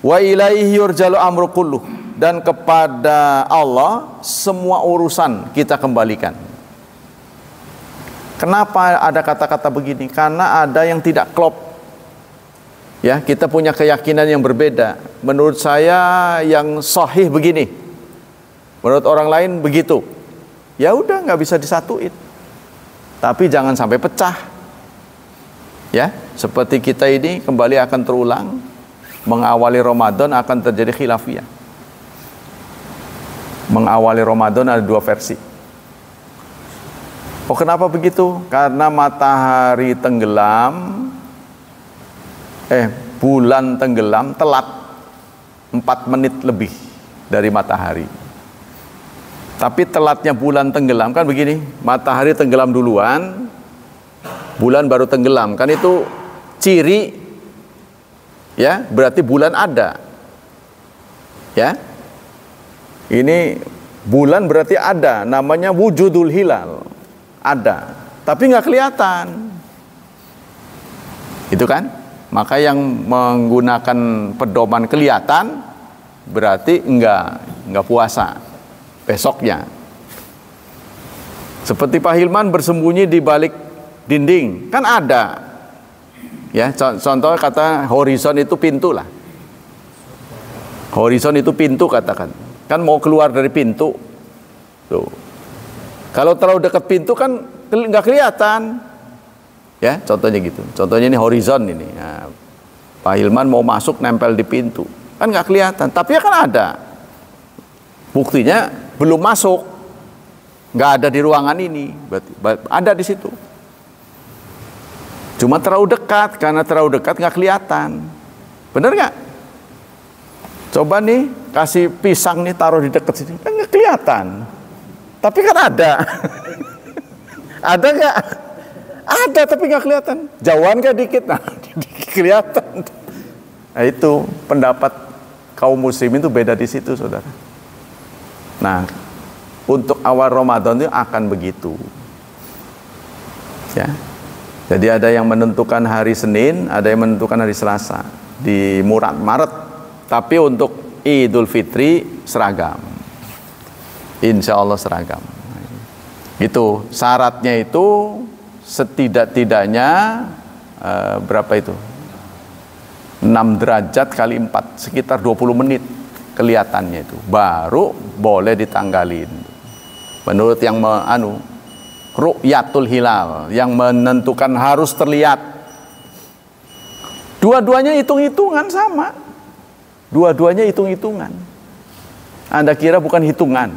Wa ilaihi yurjalu amru kulluh, dan kepada Allah semua urusan kita kembalikan. Kenapa ada kata-kata begini? Karena ada yang tidak klop. Ya, kita punya keyakinan yang berbeda. Menurut saya yang sahih begini. Menurut orang lain begitu. Ya udah, nggak bisa disatuin. Tapi jangan sampai pecah. Ya, seperti kita ini kembali akan terulang. Mengawali Ramadan akan terjadi khilafiyah. Mengawali Ramadan ada dua versi. Oh, kenapa begitu? Karena matahari tenggelam, bulan tenggelam telat 4 menit lebih dari matahari. Tapi telatnya bulan tenggelam kan begini, matahari tenggelam duluan, bulan baru tenggelam. Kan itu ciri, ya, berarti bulan ada. Ya, ini bulan berarti ada, namanya wujudul hilal, ada, tapi nggak kelihatan. Itu kan, maka yang menggunakan pedoman kelihatan berarti nggak puasa besoknya. Seperti Pak Hilman bersembunyi di balik dinding, kan ada. Ya, contoh kata horizon itu pintu lah. Horizon itu pintu katakan. Kan mau keluar dari pintu. Tuh. Kalau terlalu dekat pintu kan nggak kelihatan. Ya, contohnya gitu. Contohnya ini horizon ini. Nah, Pak Hilman mau masuk nempel di pintu, kan nggak kelihatan. Tapi ya kan ada. Buktinya belum masuk, nggak ada di ruangan ini, berarti ada di situ. Cuma terlalu dekat, karena terlalu dekat nggak kelihatan. Bener nggak? Coba nih kasih pisang nih taruh di dekat sini, kan nggak kelihatan. Tapi kan ada. Ada nggak? Ada tapi nggak kelihatan. Jauhan nggak dikit, nah kelihatan. Nah itu pendapat kaum muslimin itu beda di situ, saudara. Nah, untuk awal Ramadan itu akan begitu. Ya. Jadi ada yang menentukan hari Senin, ada yang menentukan hari Selasa di Maret. Tapi untuk Idul Fitri seragam. Insya Allah seragam. Itu syaratnya itu setidak-tidaknya berapa itu? 6 derajat kali 4, sekitar 20 menit kelihatannya itu, baru boleh ditanggalin. Menurut yang ru'yatul hilal, yang menentukan harus terlihat. Dua-duanya hitung-hitungan sama. Dua-duanya hitung-hitungan. Anda kira bukan hitungan?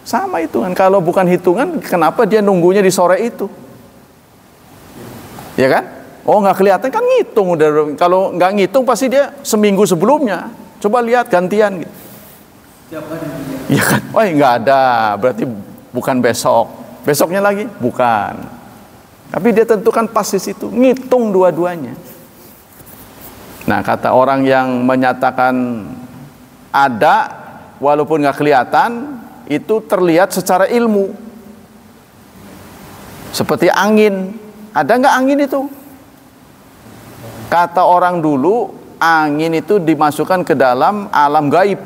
Sama hitungan. Kalau bukan hitungan, kenapa dia nunggunya di sore itu? Ya kan? Oh, nggak kelihatan kan ngitung. Kalau nggak ngitung pasti dia seminggu sebelumnya. Coba lihat gantian gitu. Iya kan? Oh, nggak ada. Berarti bukan besok. Besoknya lagi? Bukan. Tapi dia tentukan pas di situ. Ngitung dua-duanya. Nah, kata orang yang menyatakan ada walaupun nggak kelihatan, itu terlihat secara ilmu. Seperti angin. Ada nggak angin itu? Kata orang dulu, angin itu dimasukkan ke dalam alam gaib.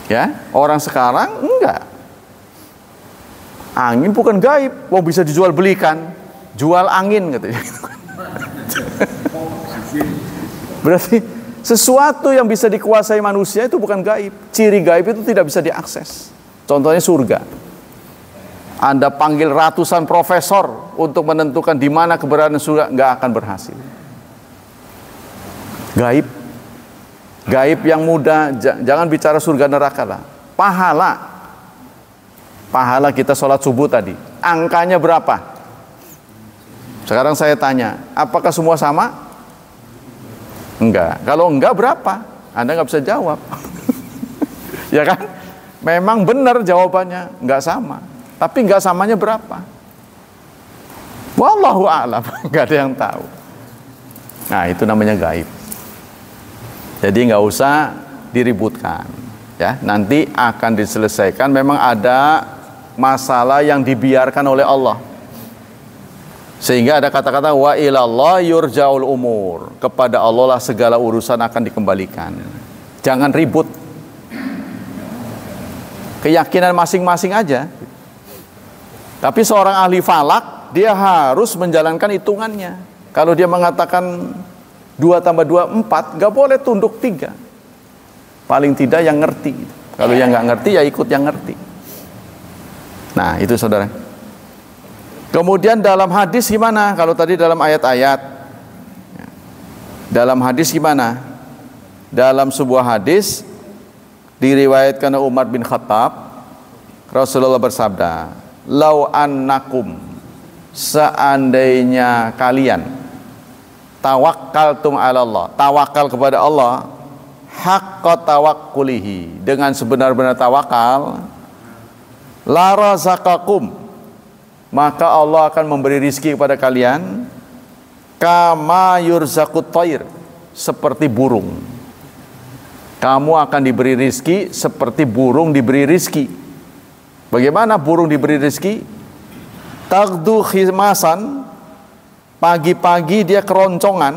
Ya, orang sekarang enggak. Angin bukan gaib, bisa dijual belikan. Jual angin katanya. Berarti sesuatu yang bisa dikuasai manusia itu bukan gaib. Ciri gaib itu tidak bisa diakses. Contohnya surga. Anda panggil ratusan profesor untuk menentukan di mana keberadaan surga, nggak akan berhasil. Gaib. Gaib yang mudah, jangan bicara surga neraka lah. Pahala kita sholat subuh tadi, angkanya berapa? Sekarang saya tanya, apakah semua sama? Enggak. Kalau enggak berapa? Anda nggak bisa jawab. Ya kan? Memang benar jawabannya, nggak sama. Tapi nggak samanya berapa? Wallahu a'lam, nggak ada yang tahu. Nah, itu namanya gaib. Jadi nggak usah diributkan. Ya, nanti akan diselesaikan. Memang ada masalah yang dibiarkan oleh Allah. Sehingga ada kata-kata wa ilallah yurja'ul umur. Kepada Allah lah segala urusan akan dikembalikan. Jangan ribut. Keyakinan masing-masing aja. Tapi seorang ahli falak, dia harus menjalankan hitungannya. Kalau dia mengatakan 2 tambah 2 4, gak boleh tunduk 3. Paling tidak yang ngerti. Kalau yang nggak ngerti ya ikut yang ngerti. Nah itu saudara. Kemudian dalam hadis gimana? Kalau tadi dalam ayat-ayat, dalam hadis gimana? Dalam sebuah hadis diriwayatkan oleh Umar bin Khattab, Rasulullah bersabda, "Lau annakum, seandainya kalian tawakkaltum ala Allah, tawakal kepada Allah, haqqa tawakkulihi, dengan sebenar-benar tawakal, la razaqakum, maka Allah akan memberi rizki kepada kalian, kama yurzaqut thair, seperti burung. Kamu akan diberi rizki seperti burung diberi rizki. Bagaimana burung diberi rizki? Tagdu khimasan, pagi-pagi dia keroncongan,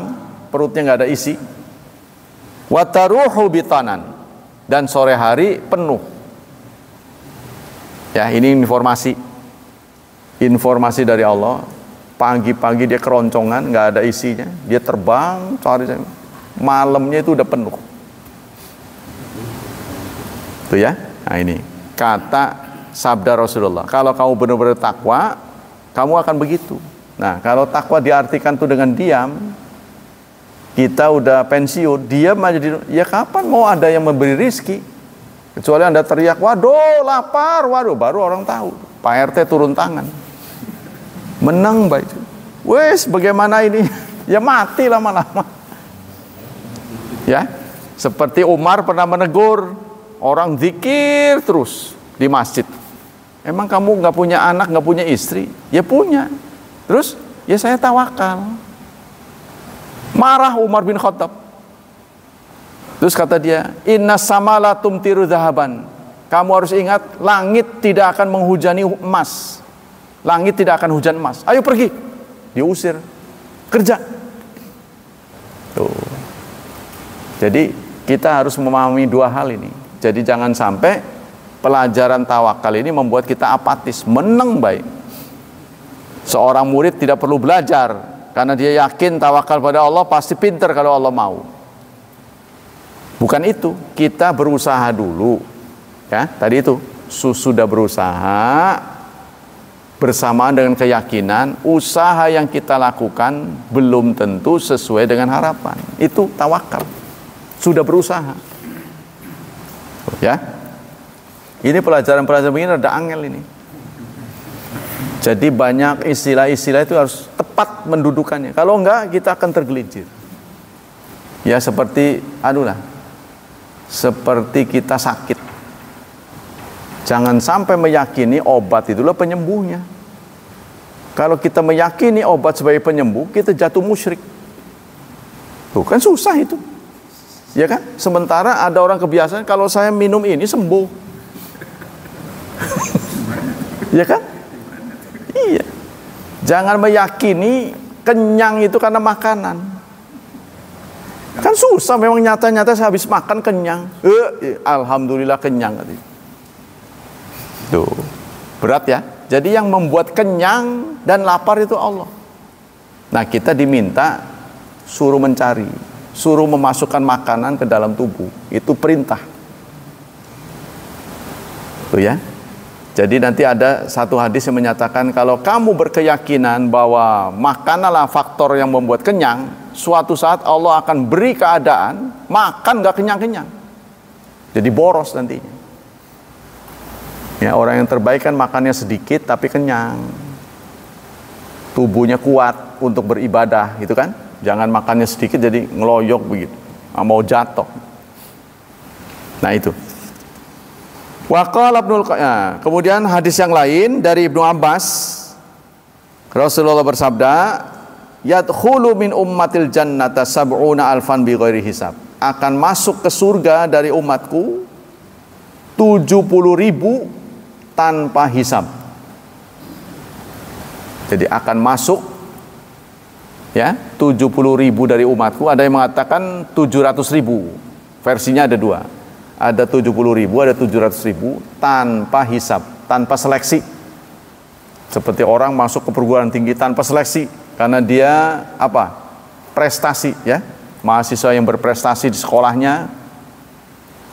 perutnya nggak ada isi. Wataruhu bitanan, dan sore hari penuh. Ya, ini informasi dari Allah. Pagi-pagi dia keroncongan, nggak ada isinya, dia terbang cari, malamnya itu udah penuh. Tuh ya. Nah ini kata sabda Rasulullah, kalau kamu benar-benar takwa, kamu akan begitu. Nah kalau takwa diartikan tuh dengan diam, kita udah pensiun, diam aja ya kapan mau ada yang memberi rizki? Kecuali Anda teriak, waduh lapar, waduh, baru orang tahu. Pak RT turun tangan, menang baik. Wes bagaimana ini? Ya mati lama-lama. Ya, seperti Umar pernah menegur orang zikir terus di masjid. Emang kamu nggak punya anak, nggak punya istri? Ya punya. Terus ya saya tawakal. Marah Umar bin Khattab. Terus kata dia, inna samala tumtiru zahaban. Kamu harus ingat, langit tidak akan menghujani emas. Langit tidak akan hujan emas. Ayo pergi. Diusir. Kerja. Tuh. Jadi kita harus memahami dua hal ini. Jadi jangan sampai pelajaran tawakal ini membuat kita apatis, meneng baik. Seorang murid tidak perlu belajar karena dia yakin tawakal pada Allah pasti pinter kalau Allah mau. Bukan itu, kita berusaha dulu. Ya, tadi itu sudah berusaha bersamaan dengan keyakinan usaha yang kita lakukan belum tentu sesuai dengan harapan. Itu tawakal. Sudah berusaha. Ya. Ini pelajaran-pelajaran begini ada angel ini. Jadi banyak istilah-istilah itu harus tepat mendudukannya. Kalau enggak kita akan tergelincir. Ya seperti seperti kita sakit. Jangan sampai meyakini obat itulah penyembuhnya. Kalau kita meyakini obat sebagai penyembuh, kita jatuh musyrik. Tuh kan susah itu. Ya kan? Sementara ada orang kebiasaan kalau saya minum ini sembuh. Ya kan? Iya. Jangan meyakini kenyang itu karena makanan. Kan susah memang, nyata-nyata saya habis makan kenyang. Alhamdulillah kenyang. Tuh, berat ya. Jadi yang membuat kenyang dan lapar itu Allah. Nah kita diminta suruh mencari, suruh memasukkan makanan ke dalam tubuh. Itu perintah. Tuh ya. Jadi nanti ada satu hadis yang menyatakan kalau kamu berkeyakinan bahwa makan adalah faktor yang membuat kenyang, suatu saat Allah akan beri keadaan makan gak kenyang-kenyang. Jadi boros nantinya. Ya, orang yang terbaik kan makannya sedikit tapi kenyang. Tubuhnya kuat untuk beribadah, gitu kan? Jangan makannya sedikit jadi ngeloyok begitu, mau jatuh. Nah itu. Kemudian hadis yang lain dari Ibnu Abbas, Rasulullah bersabda, yadkhulu min ummatil jannata sab'una alfan bighairi hisab. Akan masuk ke surga dari umatku 70.000 tanpa hisab. Jadi akan masuk ya 70.000 dari umatku. Ada yang mengatakan 700.000. Versinya ada dua. Ada 70.000, ada 700.000 tanpa hisab, tanpa seleksi. Seperti orang masuk ke perguruan tinggi tanpa seleksi karena dia apa? Prestasi ya. Mahasiswa yang berprestasi di sekolahnya,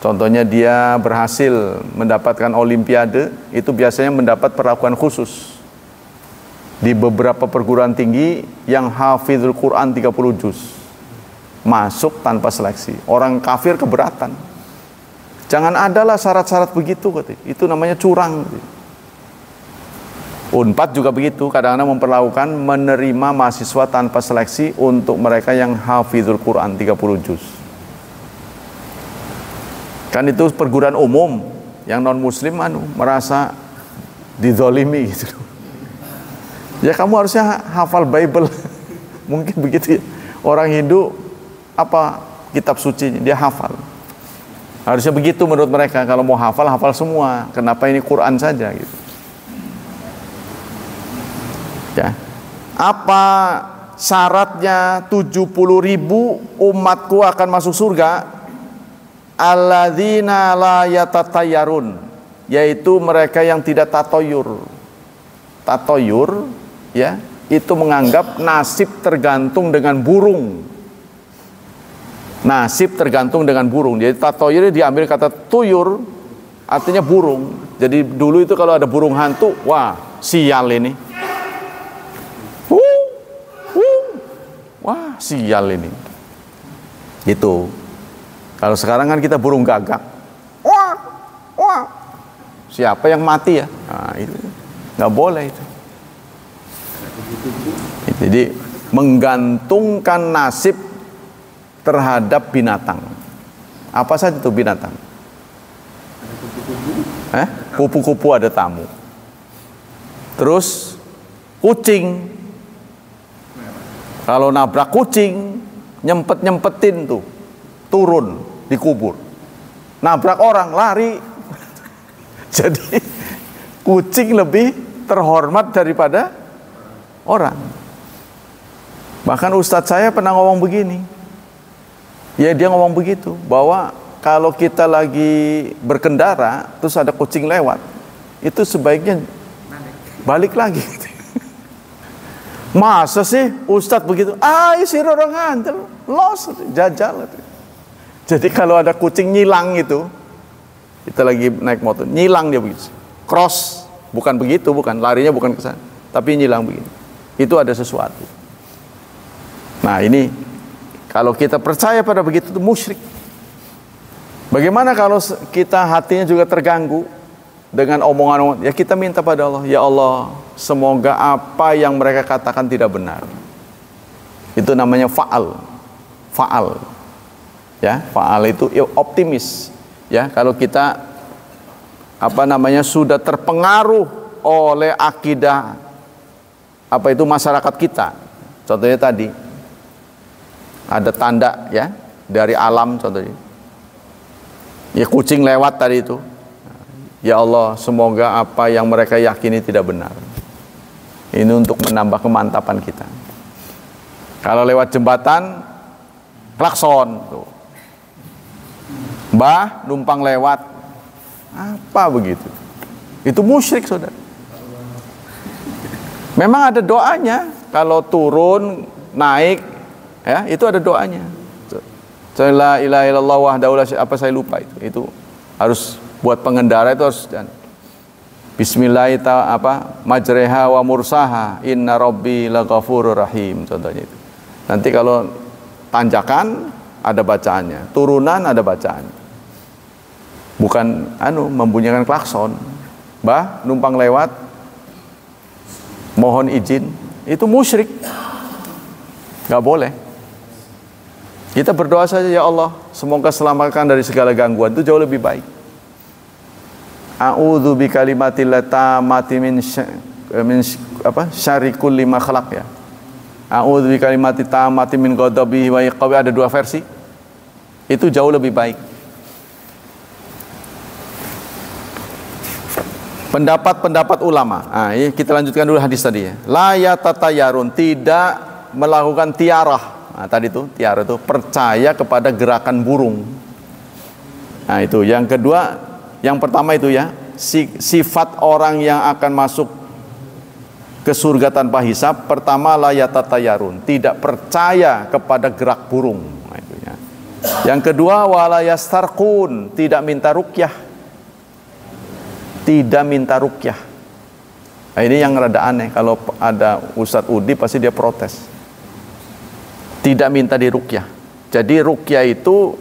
contohnya dia berhasil mendapatkan olimpiade, itu biasanya mendapat perlakuan khusus. Di beberapa perguruan tinggi yang hafizul Quran 30 juz masuk tanpa seleksi. Orang kafir keberatan. Jangan adalah syarat-syarat begitu, itu namanya curang. Unpad juga begitu, kadang-kadang memperlakukan menerima mahasiswa tanpa seleksi untuk mereka yang hafizul Quran 30 juz. Kan itu perguruan umum, yang non muslim merasa dizolimi gitu. Ya kamu harusnya hafal Bible. Mungkin begitu ya. Orang Hindu apa kitab suci dia hafal. Harusnya begitu menurut mereka. Kalau mau hafal, hafal semua. Kenapa ini Quran saja gitu. Ya. Apa syaratnya 70.000 umatku akan masuk surga? Alladzina la yatatayyarun, yaitu mereka yang tidak tatoyur. Tatoyur ya, itu menganggap nasib tergantung dengan burung. Nasib tergantung dengan burung. Jadi tatoyur diambil kata tuyur, artinya burung. Jadi dulu itu kalau ada burung hantu, wah sial ini. Wah sial ini. Gitu. Kalau sekarang kan kita burung gagak. Wah, wah. Siapa yang mati ya? Nah, itu nggak boleh itu. Jadi menggantungkan nasib terhadap binatang. Apa saja itu binatang? Kupu-kupu ada tamu. Terus kucing. Kalau nabrak kucing, nyempet-nyempetin tuh, turun, dikubur. Nabrak orang, lari. Jadi kucing lebih terhormat daripada orang. Bahkan ustadz saya pernah ngomong begini. Ya dia ngomong begitu, bahwa kalau kita lagi berkendara terus ada kucing lewat, itu sebaiknya balik lagi. Masa sih ustadz begitu? Isi orang ngantel, los, jajal. Jadi kalau ada kucing nyilang itu, kita lagi naik motor, nyilang dia begitu. Cross, bukan begitu, bukan larinya bukan ke sana, tapi nyilang begini. Itu ada sesuatu. Nah ini kalau kita percaya pada begitu itu musyrik. Bagaimana kalau kita hatinya juga terganggu dengan omongan-omongan? Ya kita minta pada Allah, ya Allah, semoga apa yang mereka katakan tidak benar. Itu namanya fa'al. Fa'al. Ya, fa'al itu optimis. Ya, kalau kita sudah terpengaruh oleh akidah masyarakat kita. Contohnya tadi ada tanda ya dari alam, contohnya ya kucing lewat tadi itu, ya Allah semoga apa yang mereka yakini tidak benar. Ini untuk menambah kemantapan kita. Kalau lewat jembatan klakson tuh, Mbah numpang lewat, apa begitu, itu musyrik saudara. Memang ada doanya kalau turun naik ya, itu ada doanya. La ilaha illallah wahdahu la syarika, saya lupa itu harus buat pengendara itu harus Bismillahirrahmanirrahim majreha wa mursaha inna rabbi laghafurur rahim, contohnya itu. Nanti kalau tanjakan ada bacaannya, turunan ada bacaannya. Bukan membunyikan klakson. Mbah numpang lewat mohon izin, itu musyrik. Gak boleh. Kita berdoa saja, ya Allah semoga selamatkan dari segala gangguan, itu jauh lebih baik. A'udzu bikalimatillah tammati min syarri kulli ma khalaq ya. A'udzu bikalimati tammati min ghadabihi wa iqabi, ada dua versi. Itu jauh lebih baik. Pendapat-pendapat ulama. Nah, ini kita lanjutkan dulu hadis tadi ya. La yatatayarun, tidak melakukan tiarah. Nah, tadi itu tiarah itu percaya kepada gerakan burung. Nah, itu. Yang kedua, yang pertama itu ya, sifat orang yang akan masuk ke surga tanpa hisab, pertama la yatatayarun, tidak percaya kepada gerak burung. Nah, itu ya. Yang kedua, wala yastarqun, tidak minta ruqyah. Tidak minta ruqyah. Nah, ini yang rada aneh. Kalau ada Ustadz Udi pasti dia protes. Tidak minta di ruqyah. Jadi ruqyah itu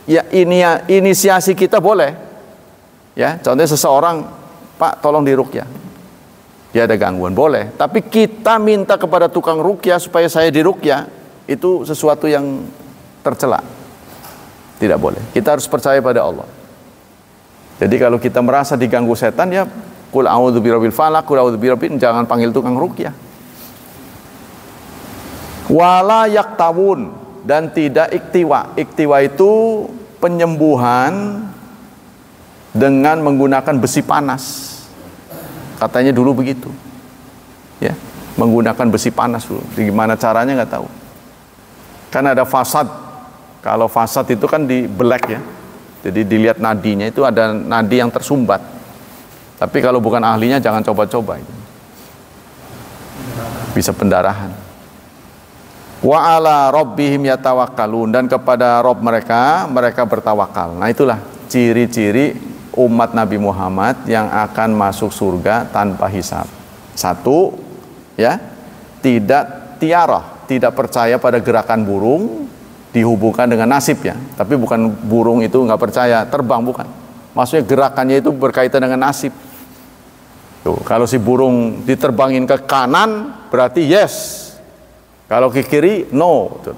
ya ini ya, inisiasi kita boleh. Ya, contohnya seseorang, Pak tolong di ruqyah. Dia ada gangguan, boleh. Tapi kita minta kepada tukang ruqyah supaya saya di ruqyah, itu sesuatu yang tercela. Tidak boleh. Kita harus percaya pada Allah. Jadi kalau kita merasa diganggu setan, ya qul a'udzu birabbil falaq, qul a'udzu birabbin, jangan panggil tukang ruqyah. Wala yaktawun, dan tidak iktiwa. Iktiwa itu penyembuhan dengan menggunakan besi panas. Katanya dulu begitu. Ya, menggunakan besi panas dulu. Gimana caranya nggak tahu. Kan ada fasad. Kalau fasad itu kan dibelek ya. Jadi dilihat nadinya, itu ada nadi yang tersumbat. Tapi kalau bukan ahlinya jangan coba-coba. Bisa pendarahan. Wa ala rabbihim yatawakkalun, dan kepada Rabb mereka bertawakal. Nah, itulah ciri-ciri umat Nabi Muhammad yang akan masuk surga tanpa hisab. Satu, ya, tidak tiarah, tidak percaya pada gerakan burung, dihubungkan dengan nasib ya, tapi bukan burung itu nggak percaya terbang, bukan. Maksudnya gerakannya itu berkaitan dengan nasib. Tuh, kalau si burung diterbangin ke kanan berarti yes, kalau ke kiri no. Tuh.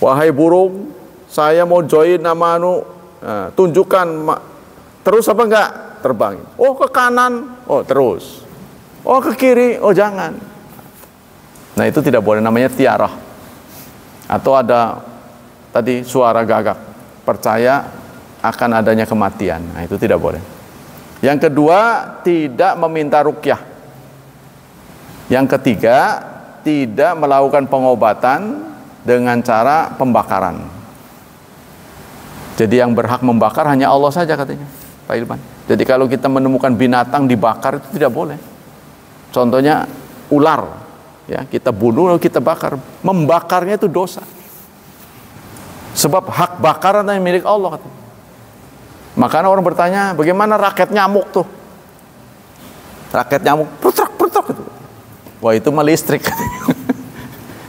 Wahai burung, saya mau join nama tunjukkan terus apa enggak terbangin. Oh ke kanan, oh terus. Oh ke kiri, oh jangan. Nah itu tidak boleh, namanya tiarah. Atau ada tadi suara gagak, percaya akan adanya kematian. Nah, itu tidak boleh. Yang kedua, tidak meminta ruqyah. Yang ketiga, tidak melakukan pengobatan dengan cara pembakaran. Jadi yang berhak membakar hanya Allah saja katanya, Pak Ilman. Jadi kalau kita menemukan binatang dibakar itu tidak boleh. Contohnya ular. Ya, kita bunuh lalu kita bakar. Membakarnya itu dosa. Sebab hak bakaran yang milik Allah katanya. Makanya orang bertanya, bagaimana raket nyamuk tuh? Raket nyamuk pertok itu. Wah, itu mah listrik.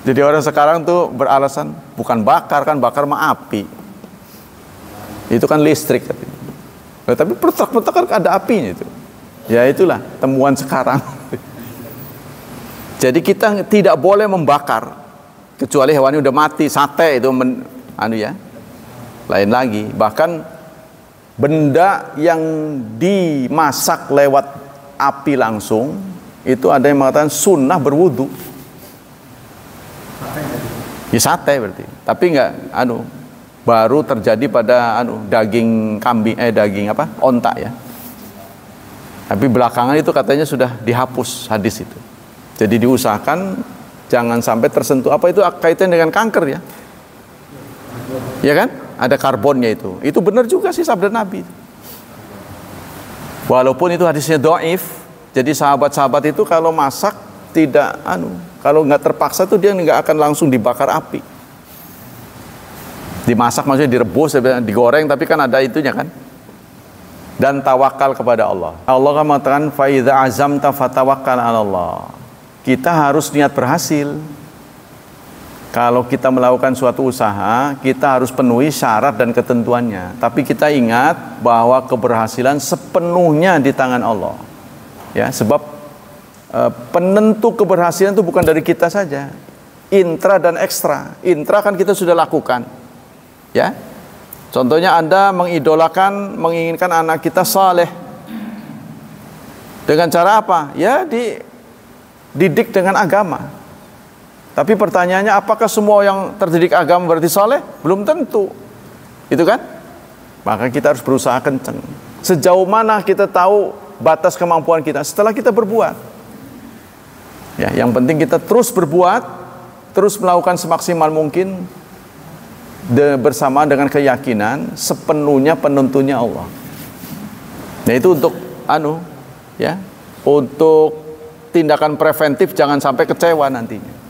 Jadi orang sekarang tuh beralasan bukan bakar, kan bakar mah api. Itu kan listrik katanya. Nah, tapi pertok kan ada apinya itu. Ya itulah temuan sekarang. Jadi kita tidak boleh membakar kecuali hewannya udah mati, sate itu lain lagi. Bahkan benda yang dimasak lewat api langsung itu ada yang mengatakan sunnah berwudu. Ya sate berarti. Tapi enggak baru terjadi pada daging kambing onta ya. Tapi belakangan itu katanya sudah dihapus hadis itu. Jadi diusahakan jangan sampai tersentuh. Apa itu kaitan dengan kanker ya? Ya kan? Ada karbonnya itu. Itu benar juga sih sabda Nabi. Walaupun itu hadisnya dhaif, jadi sahabat-sahabat itu kalau masak tidak kalau nggak terpaksa tuh dia nggak akan langsung dibakar api. Dimasak maksudnya direbus, digoreng, tapi kan ada itunya kan. Dan tawakal kepada Allah. Allah kan mengatakan fa idza azamta fatawakkal 'ala Allah. Kita harus niat berhasil. Kalau kita melakukan suatu usaha, kita harus penuhi syarat dan ketentuannya. Tapi kita ingat bahwa keberhasilan sepenuhnya di tangan Allah. Ya, sebab penentu keberhasilan itu bukan dari kita saja. Intra dan ekstra. Intra kan kita sudah lakukan. Ya. Contohnya Anda menginginkan anak kita saleh. Dengan cara apa? Ya didik dengan agama. Tapi pertanyaannya, apakah semua yang terdidik agama berarti saleh? Belum tentu. Itu kan? Maka kita harus berusaha kenceng. Sejauh mana kita tahu batas kemampuan kita setelah kita berbuat. Ya, yang penting kita terus berbuat, terus melakukan semaksimal mungkin bersama dengan keyakinan sepenuhnya penentunya Allah. Nah, itu untuk ya, untuk tindakan preventif, jangan sampai kecewa nantinya.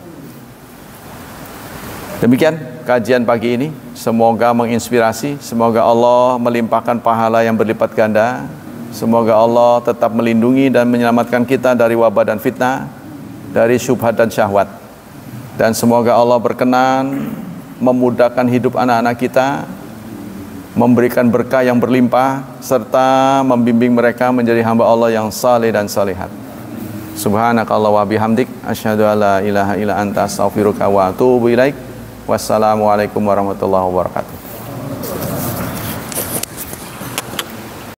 Demikian kajian pagi ini, semoga menginspirasi, semoga Allah melimpahkan pahala yang berlipat ganda, semoga Allah tetap melindungi dan menyelamatkan kita dari wabah dan fitnah, dari syubhat dan syahwat, dan semoga Allah berkenan memudahkan hidup anak-anak kita, memberikan berkah yang berlimpah, serta membimbing mereka menjadi hamba Allah yang saleh dan salihat. Subhanakallah wa bihamdik, asyhadu alla ilaha illa anta, astaghfiruka wa atubu ilaik. Wassalamualaikum warahmatullahi wabarakatuh.